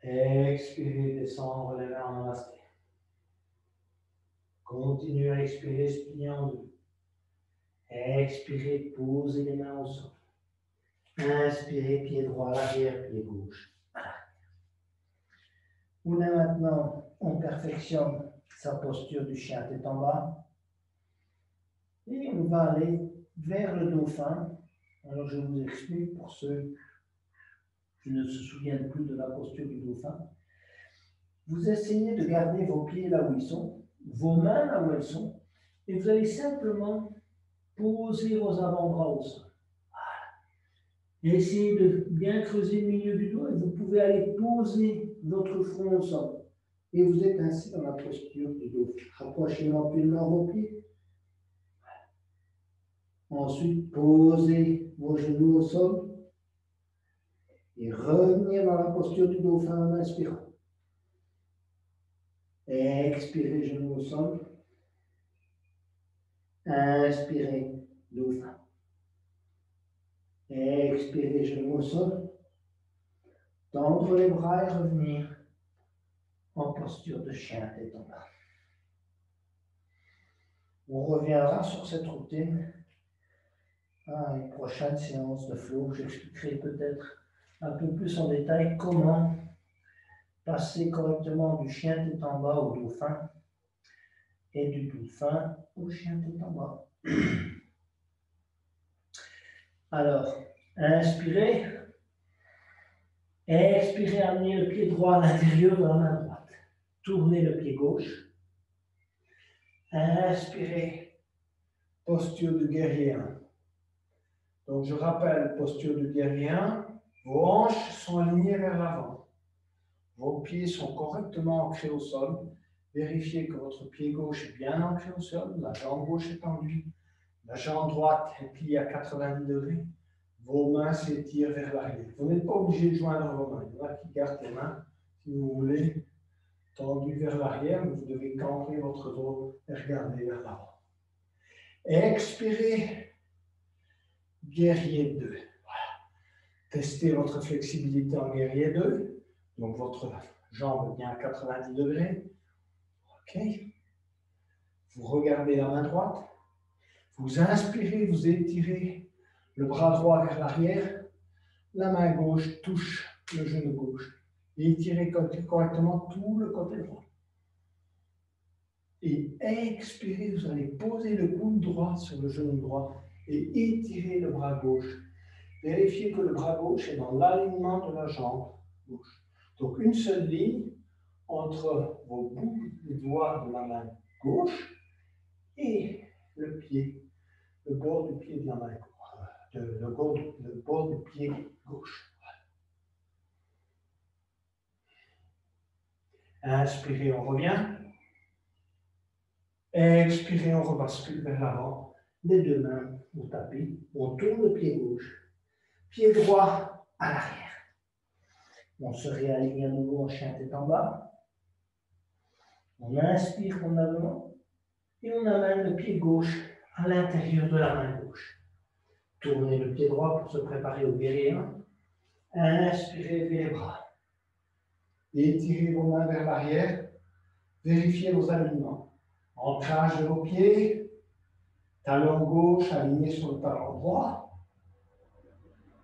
Expirez, descendre les mains en namasté. Continuez à expirer, se plier en deux. Expirez, posez les mains au sol. Inspirez, pied droit à l'arrière, pied gauche à l'arrière. Là maintenant, on perfectionne sa posture du chien tête en bas. Et on va aller vers le dauphin. Alors je vous explique pour ceux qui ne se souviennent plus de la posture du dauphin. Vous essayez de garder vos pieds là où ils sont, vos mains là où elles sont, et vous allez simplement poser vos avant-bras au sol. Voilà. Et essayez de bien creuser le milieu du dos et vous pouvez aller poser votre front au sol. Et vous êtes ainsi dans la posture du dauphin. Rapprochez lentement vos pieds. Ensuite, posez vos genoux au sol et revenez dans la posture du dauphin en inspirant. Expirez, genoux au sol. Inspirez, dauphin. Expirez, genoux au sol. Tendre les bras et revenir en posture de chien tête en bas. On reviendra sur cette routine à une prochaine séance de flow. J'expliquerai peut-être un peu plus en détail comment passer correctement du chien tête en bas au dauphin et du dauphin au chien tête en bas. Alors, inspirez. Expirez, amenez le pied droit à l'intérieur de la main droite. Tournez le pied gauche. Inspirez. Posture du guerrier 1. Donc je rappelle, posture du guerrier 1. Vos hanches sont alignées vers l'avant. Vos pieds sont correctement ancrés au sol. Vérifiez que votre pied gauche est bien ancré au sol. La jambe gauche est tendue. La jambe droite est pliée à 90 degrés. Vos mains s'étirent vers l'arrière. Vous n'êtes pas obligé de joindre vos mains. Il y en a qui gardent les mains, si vous voulez, tendues vers l'arrière, mais vous devez camper votre dos et regarder vers l'avant. Expirez, guerrier 2. Voilà. Testez votre flexibilité en guerrier 2. Donc votre jambe est bien à 90 degrés. OK. Vous regardez la main droite. Vous inspirez, vous étirez le bras droit vers l'arrière. La main gauche touche le genou gauche. Et étirez correctement tout le côté droit. Et expirez, vous allez poser le coude droit sur le genou droit et étirer le bras gauche. Vérifiez que le bras gauche est dans l'alignement de la jambe gauche. Donc une seule ligne entre vos bouts de doigts de la main gauche et le pied, le bord du pied de la main gauche. Le bord du pied gauche. Inspirez, on revient. Expirez, on rebascule vers l'avant. Les deux mains au tapis. On tourne le pied gauche. Pied droit à l'arrière. On se réaligne à nouveau en chien tête en bas. On inspire convenablement. Et on amène le pied gauche à l'intérieur de la main gauche. Tournez le pied droit pour se préparer au guerrier 1. Inspirez, levez les bras. Étirez vos mains vers l'arrière. Vérifiez vos alignements. Ancrage de vos pieds. Talon gauche aligné sur le talon droit.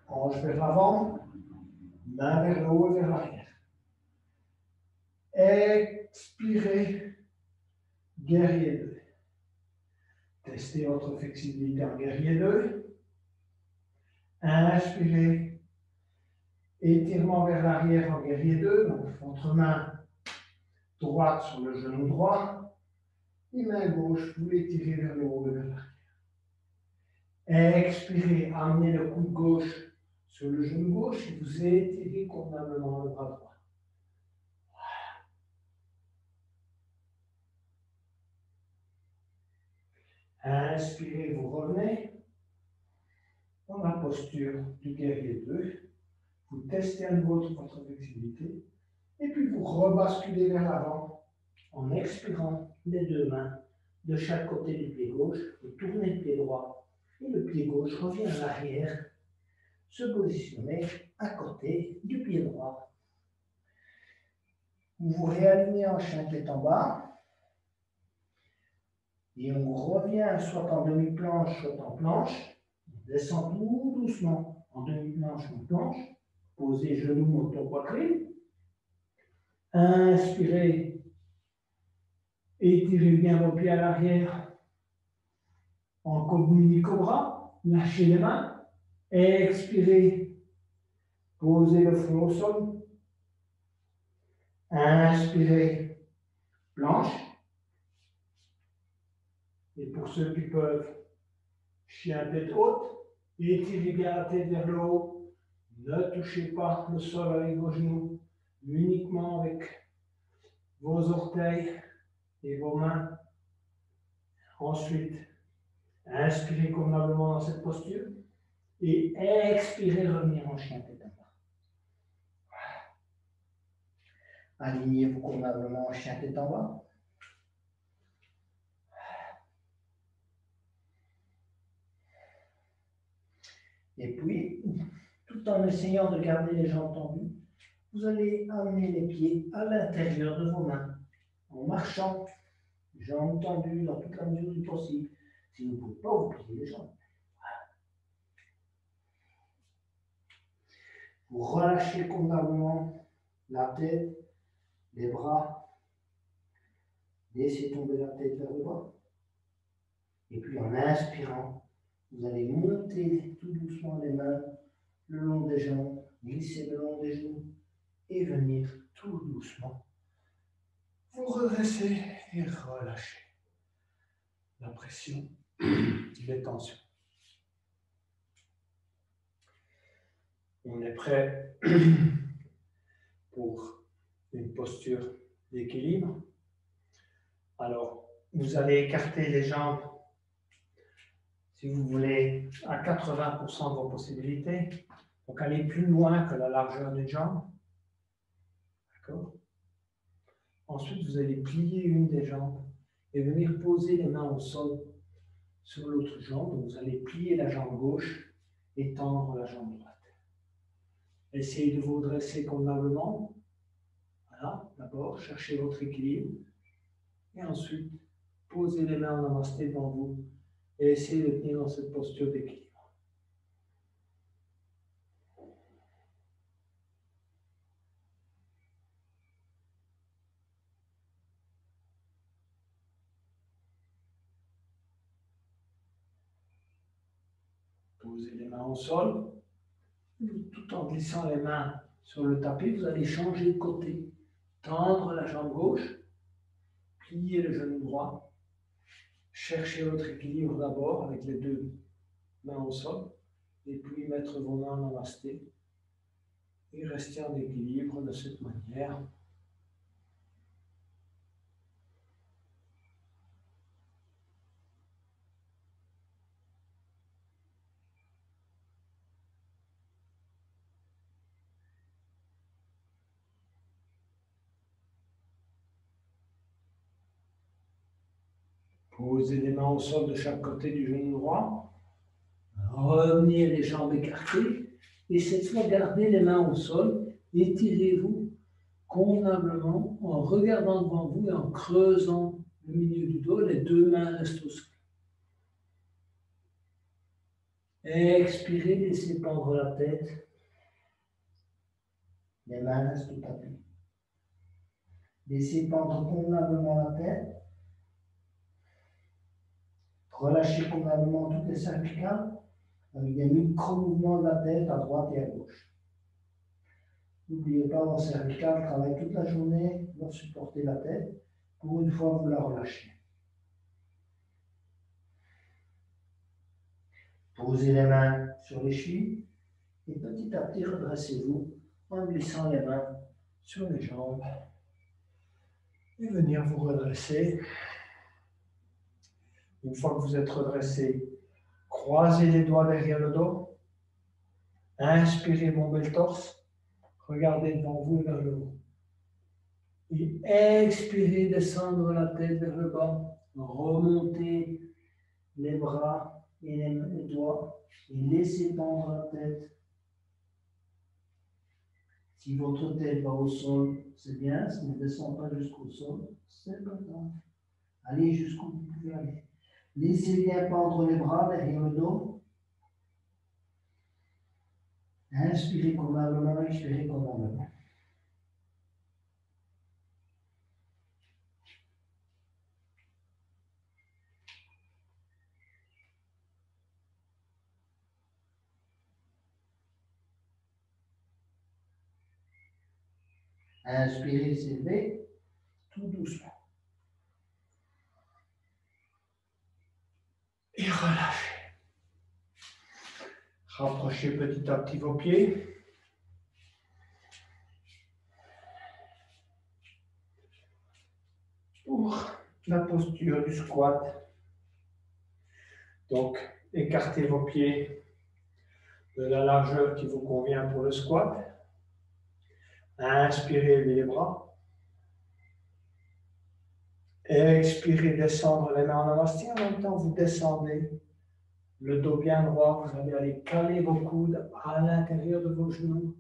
Hanche vers l'avant. Main vers le haut et vers l'arrière. Expirez. Guerrier 2. Testez votre flexibilité en guerrier 2. Inspirez. Étirement vers l'arrière en guerrier 2. Donc, votre main droite sur le genou droit. Et main gauche, vous l'étirez vers le haut et vers l'arrière. Expirez. Amenez le coude gauche sur le genou gauche et vous étirez convenablement le bras droit. Inspirez, vous revenez dans la posture du guerrier 2. Vous testez à nouveau votre flexibilité. Et puis vous rebasculez vers l'avant en expirant les deux mains de chaque côté du pied gauche. Vous tournez le pied droit et le pied gauche revient à l'arrière, se positionner à côté du pied droit. Vous vous réalignez en chien tête en bas. Et on revient soit en demi-planche, soit en planche. On descend tout doucement en demi-planche ou en planche. Posez genoux, menton, poitrine. Inspirez. Étirez bien vos pieds à l'arrière. En mini-cobra. Lâchez les mains. Expirez. Posez le front au sol. Inspirez. Planche. Et pour ceux qui peuvent, chien tête haute, étirez bien la tête vers le haut. Ne touchez pas le sol avec vos genoux, uniquement avec vos orteils et vos mains. Ensuite, inspirez convenablement dans cette posture et expirez, revenir en chien tête en bas. Alignez-vous convenablement en chien tête en bas. Et puis, tout en essayant de garder les jambes tendues, vous allez amener les pieds à l'intérieur de vos mains, en marchant, jambes tendues dans toute la mesure du possible. Si vous ne pouvez pas, vous pliez les jambes. Vous relâchez convenablement la tête, les bras, laissez tomber la tête vers le bas. Et puis en inspirant, vous allez monter tout doucement les mains le long des jambes, glisser le long des genoux et venir tout doucement. Vous redressez et relâchez la pression, les tensions. On est prêt pour une posture d'équilibre. Alors, vous allez écarter les jambes, si vous voulez, à 80% de vos possibilités. Donc, aller plus loin que la largeur d'une jambe. D'accord ? Ensuite, vous allez plier une des jambes et venir poser les mains au sol sur l'autre jambe. Donc, vous allez plier la jambe gauche et tendre la jambe droite. Essayez de vous dresser convenablement. Voilà, d'abord, cherchez votre équilibre. Et ensuite, posez les mains en namasté devant vous et essayez de tenir dans cette posture d'équilibre. Posez les mains au sol. Tout en glissant les mains sur le tapis, vous allez changer de côté. Tendre la jambe gauche, plier le genou droit. Cherchez votre équilibre d'abord avec les deux mains au sol. Et puis mettre vos mains en namasté. Et rester en équilibre de cette manière. Posez les mains au sol de chaque côté du genou droit. Revenez les jambes écartées. Et cette fois, gardez les mains au sol. Étirez-vous convenablement en regardant devant vous et en creusant le milieu du dos. Les deux mains restent au sol. Expirez, laissez pendre la tête. Les mains restent au tapis. Laissez pendre convenablement la tête. Relâchez convenablement toutes les cervicales avec des micro-mouvements de la tête à droite et à gauche. N'oubliez pas, vos cervicales travaillent toute la journée, doivent supporter la tête. Pour une fois, vous la relâchez. Posez les mains sur les chevilles et petit à petit redressez-vous en glissant les mains sur les jambes et venir vous redresser. Une fois que vous êtes redressé, croisez les doigts derrière le dos. Inspirez, bombez le torse. Regardez devant vous vers le haut. Et expirez, descendre la tête vers le bas. Remontez les bras et les doigts et laissez pendre la tête. Si votre tête va au sol, c'est bien. Si elle ne descend pas jusqu'au sol, c'est pas grave. Allez jusqu'où vous pouvez aller. Laissez bien pendre les bras derrière le dos. Inspirez convenablement, expirez convenablement. Inspirez, s'élever, tout doucement. Et relâchez. Rapprochez petit à petit vos pieds. Pour la posture du squat. Donc, écartez vos pieds de la largeur qui vous convient pour le squat. Inspirez, levez les bras. Expirez, descendre les mains en namasté. En même temps, vous descendez le dos bien droit. Vous allez aller caler vos coudes à l'intérieur de vos genoux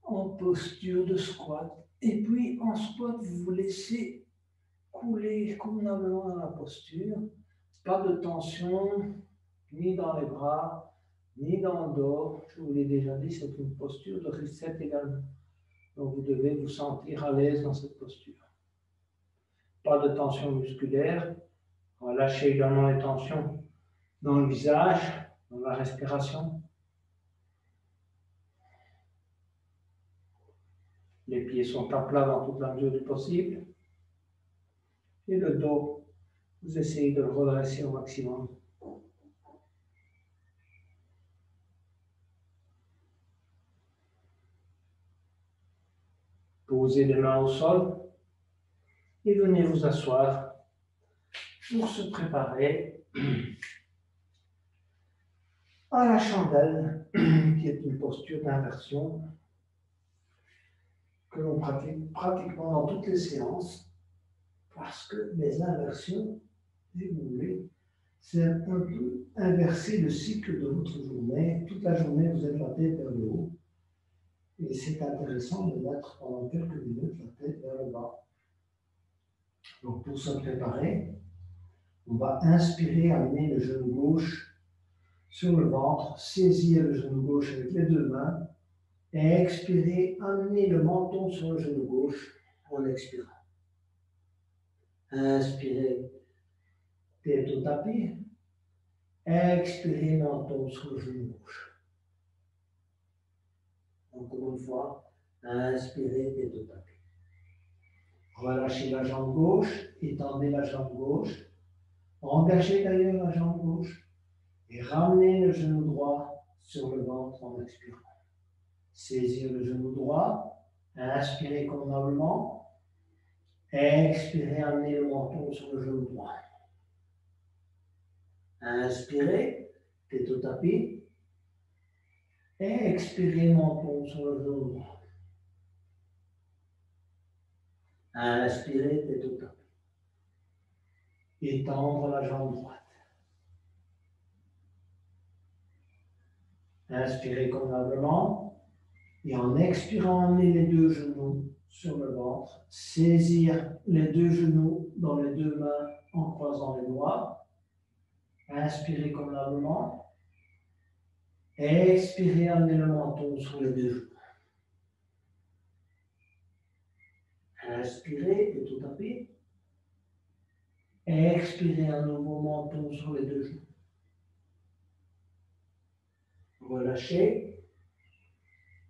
en posture de squat. Et puis, en squat, vous vous laissez couler convenablement dans la posture. Pas de tension, ni dans les bras, ni dans le dos. Je vous l'ai déjà dit, c'est une posture de reset également. Donc, vous devez vous sentir à l'aise dans cette posture. Pas de tension musculaire. Relâchez également les tensions dans le visage, dans la respiration. Les pieds sont à plat dans toute la mesure du possible. Et le dos, vous essayez de le redresser au maximum. Posez les mains au sol et venez vous asseoir pour se préparer à la chandelle, qui est une posture d'inversion que l'on pratique pratiquement dans toutes les séances, parce que les inversions, si vous voulez, c'est un peu inverser le cycle de votre journée. Toute la journée, vous êtes la tête vers le haut. Et c'est intéressant de mettre pendant quelques minutes la tête vers le bas. Donc pour se préparer, on va inspirer, amener le genou gauche sur le ventre, saisir le genou gauche avec les deux mains, et expirer, amener le menton sur le genou gauche en expirant. Inspirez, tête au tapis. Expirez, menton sur le genou gauche. Encore une fois, inspirez, tête au tapis. Relâchez la jambe gauche, étendez la jambe gauche, engagez d'ailleurs la jambe gauche et ramenez le genou droit sur le ventre en expirant. Saisir le genou droit, inspirez convenablement, expirez, amenez le menton sur le genou droit. Inspirez, tête au tapis, expirez, menton sur le genou droit. Inspirez, tête au tapis. Étendre la jambe droite. Inspirez convenablement et en expirant, amenez les deux genoux sur le ventre. Saisir les deux genoux dans les deux mains en croisant les doigts. Inspirez convenablement. Expirez, amenez le menton sur les deux genoux. Inspirez, tête au tapis. Et expirez un nouveau menton sur les deux genoux. Relâchez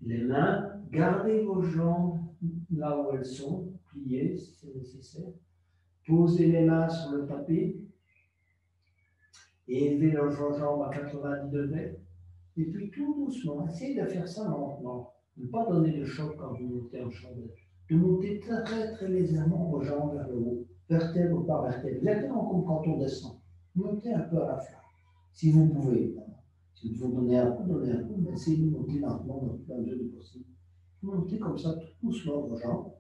les mains, gardez vos jambes là où elles sont, pliées si c'est nécessaire. Posez les mains sur le tapis et élevez vos jambes à 90 degrés. Et puis tout doucement, essayez de faire ça lentement. Ne pas donner de choc quand vous montez en chandelle. De monter très très légèrement vos jambes vers le haut, vertèbre par vertèbre. Exactement comme quand on descend. Montez un peu à la fois, si vous pouvez. Si vous donnez un coup, mais essayez de monter lentement dans la mesure du possible. Montez comme ça tout doucement vos jambes.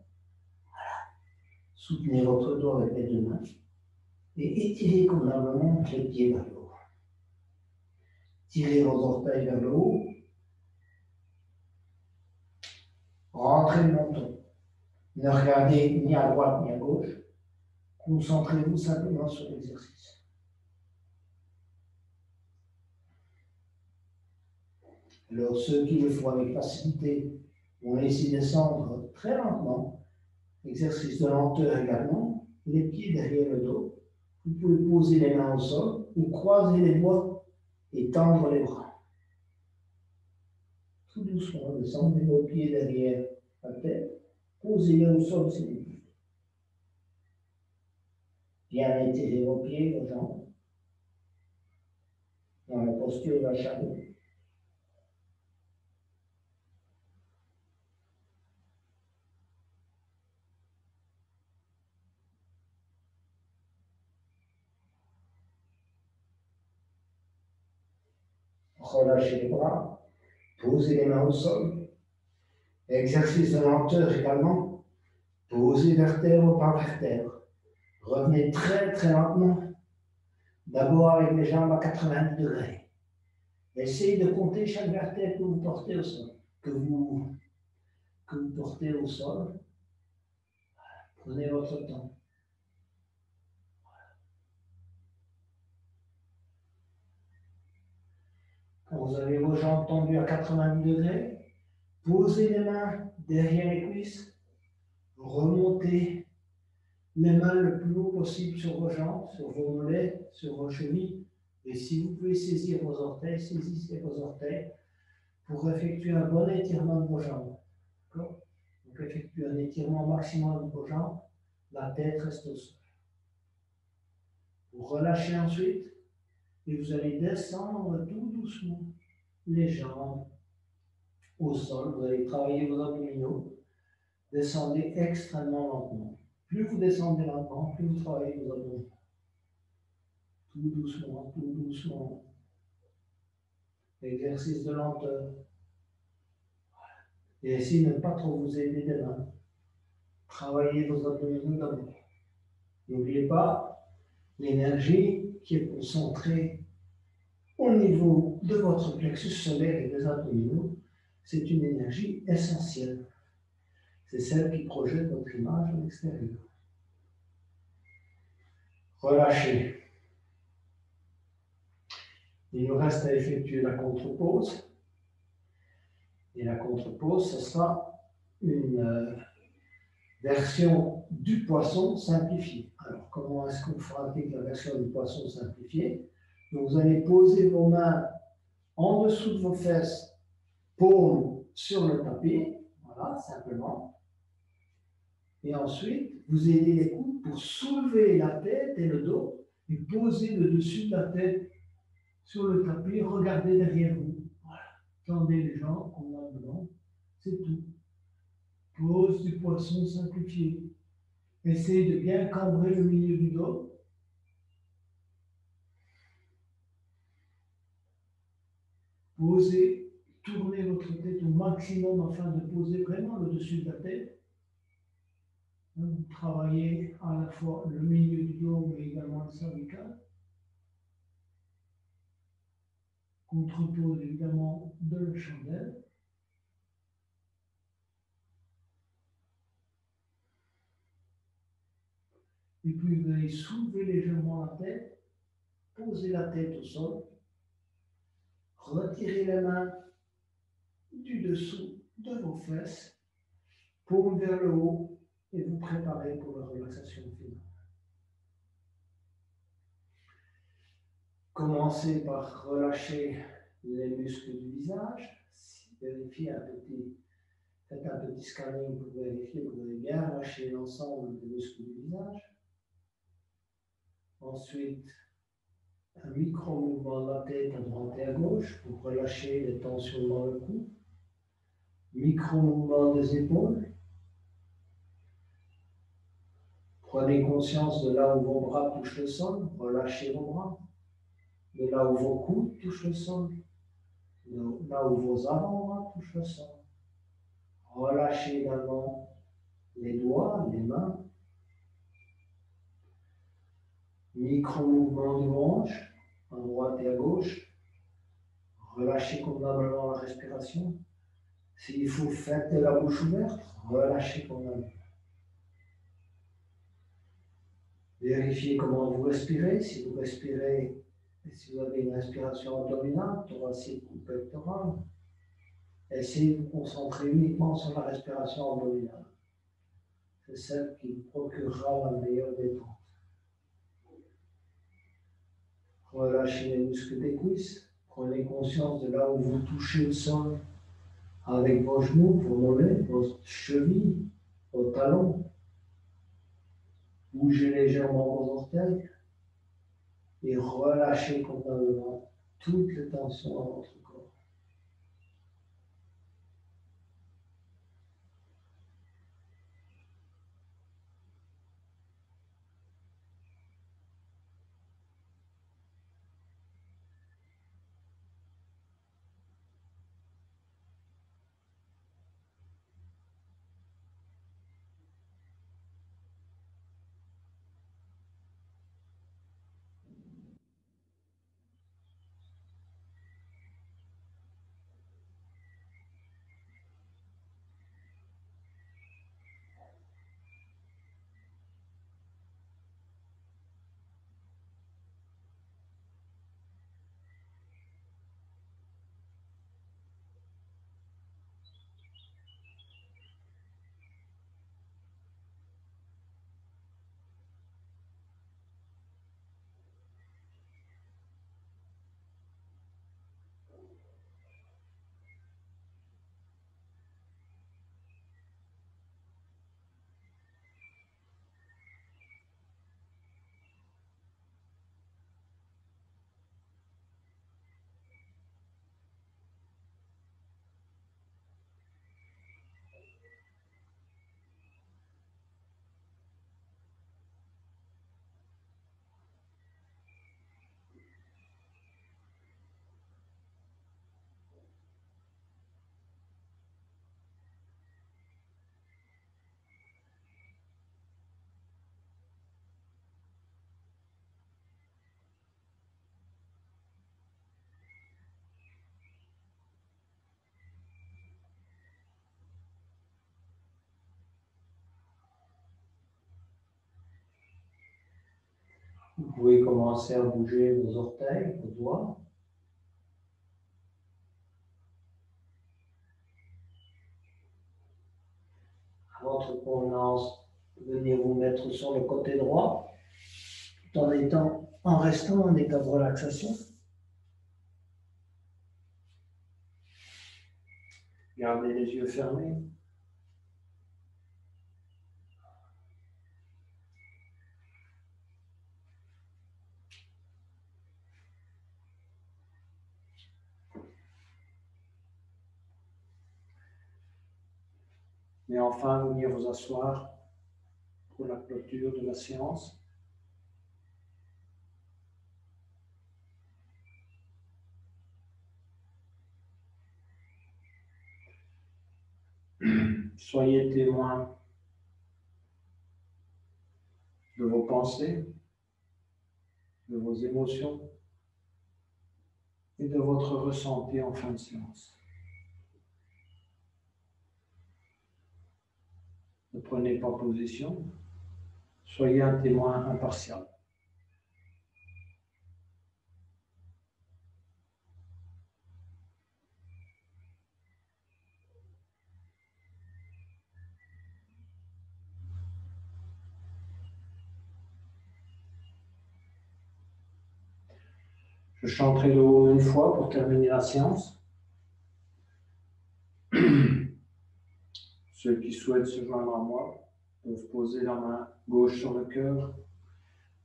Soutenez votre dos avec les deux mains et étirez convenablement les pieds vers le haut. Tirez vos orteils vers le haut. Rentrez le menton. Ne regardez ni à droite ni à gauche. Concentrez-vous simplement sur l'exercice. Alors, ceux qui le font avec facilité vont laisser descendre très lentement. Exercice de lenteur également. Les pieds derrière le dos. Vous pouvez poser les mains au sol ou croiser les doigts et tendre les bras. Tout doucement, descendez vos pieds derrière la tête. Posez-les au sol si vous voulez. Bien étirer vos pieds, vos jambes. Dans la posture d'un chameau. Relâchez les bras. Posez les mains au sol. Exercice de lenteur également. Posez vertèbre par vertèbre. Revenez très très lentement. D'abord avec les jambes à 90 degrés. Essayez de compter chaque vertèbre que vous portez au sol. Que vous portez au sol. Prenez votre temps. Quand vous avez vos jambes tendues à 90 degrés, posez les mains derrière les cuisses. Remontez les mains le plus haut possible sur vos jambes, sur vos mollets, sur vos chevilles. Et si vous pouvez saisir vos orteils, saisissez vos orteils pour effectuer un bon étirement de vos jambes. Donc effectuez un étirement maximum de vos jambes, la tête reste au sol. Vous relâchez ensuite et vous allez descendre tout doucement les jambes au sol. Vous allez travailler vos abdominaux. Descendez extrêmement lentement. Plus vous descendez lentement, plus vous travaillez vos abdominaux. Tout doucement, tout doucement. Exercice de lenteur. Et essayez de ne pas trop vous aider des mains. Travaillez vos abdominaux d'abord. N'oubliez pas l'énergie qui est concentrée au niveau de votre plexus solaire et des abdominaux. C'est une énergie essentielle. C'est celle qui projette votre image à l'extérieur. Relâchez. Il nous reste à effectuer la contre-pose. Et la contre-pose, ce sera une version du poisson simplifié. Alors, comment est-ce qu'on fera avec la version du poisson simplifié? Donc, vous allez poser vos mains en dessous de vos fesses, paumes sur le tapis. Voilà, simplement. Et ensuite, vous aidez les coudes pour soulever la tête et le dos et poser le dessus de la tête sur le tapis. Regardez derrière vous. Voilà. Tendez les jambes convenablement. C'est tout. Pose du poisson simplifié. Essayez de bien cambrer le milieu du dos. Posez, tournez votre tête au maximum afin de poser vraiment le dessus de la tête. Vous travaillez à la fois le milieu du dos, mais également le cervical. Contre-pose évidemment de la chandelle. Et puis vous allez soulever légèrement la tête, poser la tête au sol, retirez les mains du dessous de vos fesses, paume vers le haut, et vous préparez pour la relaxation finale. Commencez par relâcher les muscles du visage. Vérifiez faites un petit scanning pour vérifier que vous avez bien relâché l'ensemble des muscles du visage. Ensuite, un micro-mouvement de la tête à droite et à gauche pour relâcher les tensions dans le cou. Micro-mouvement des épaules. Prenez conscience de là où vos bras touchent le sol, relâchez vos bras. De là où vos coudes touchent le sol, de là où vos avant-bras touchent le sol. Relâchez également les doigts, les mains. Micro-mouvement de hanche, à droite et à gauche. Relâchez convenablement la respiration. S'il faut, faites la bouche ouverte, relâchez convenablement. Vérifiez comment vous respirez. Si vous respirez, si vous avez une respiration abdominale, thoracique ou pectorale, essayez de vous concentrer uniquement sur la respiration abdominale. C'est celle qui vous procurera la meilleure détente. Relâchez les muscles des cuisses. Prenez conscience de là où vous touchez le sol avec vos genoux, vos mollets, vos chevilles, vos talons. Bougez légèrement vos orteils et relâchez complètement toutes les tensions dans votre corps. Vous pouvez commencer à bouger vos orteils, vos doigts. À votre convenance, venez vous mettre sur le côté droit, tout en restant en état de relaxation. Gardez les yeux fermés. Et enfin, venir vous asseoir pour la clôture de la séance. Soyez témoin de vos pensées, de vos émotions et de votre ressenti en fin de séance. Ne prenez pas position, soyez un témoin impartial. Je chanterai le Om une fois pour terminer la séance. Ceux qui souhaitent se joindre à moi peuvent poser la main gauche sur le cœur,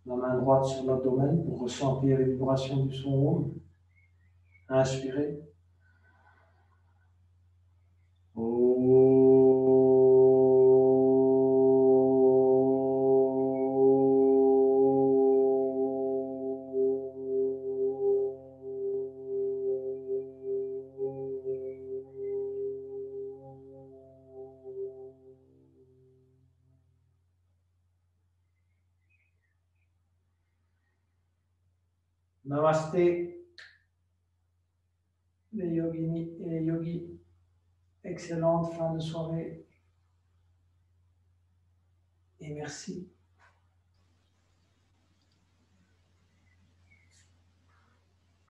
la main droite sur l'abdomen pour ressentir les vibrations du son Om. Inspirez. Namasté, les yoginis et les yogis. Excellente fin de soirée. Et merci.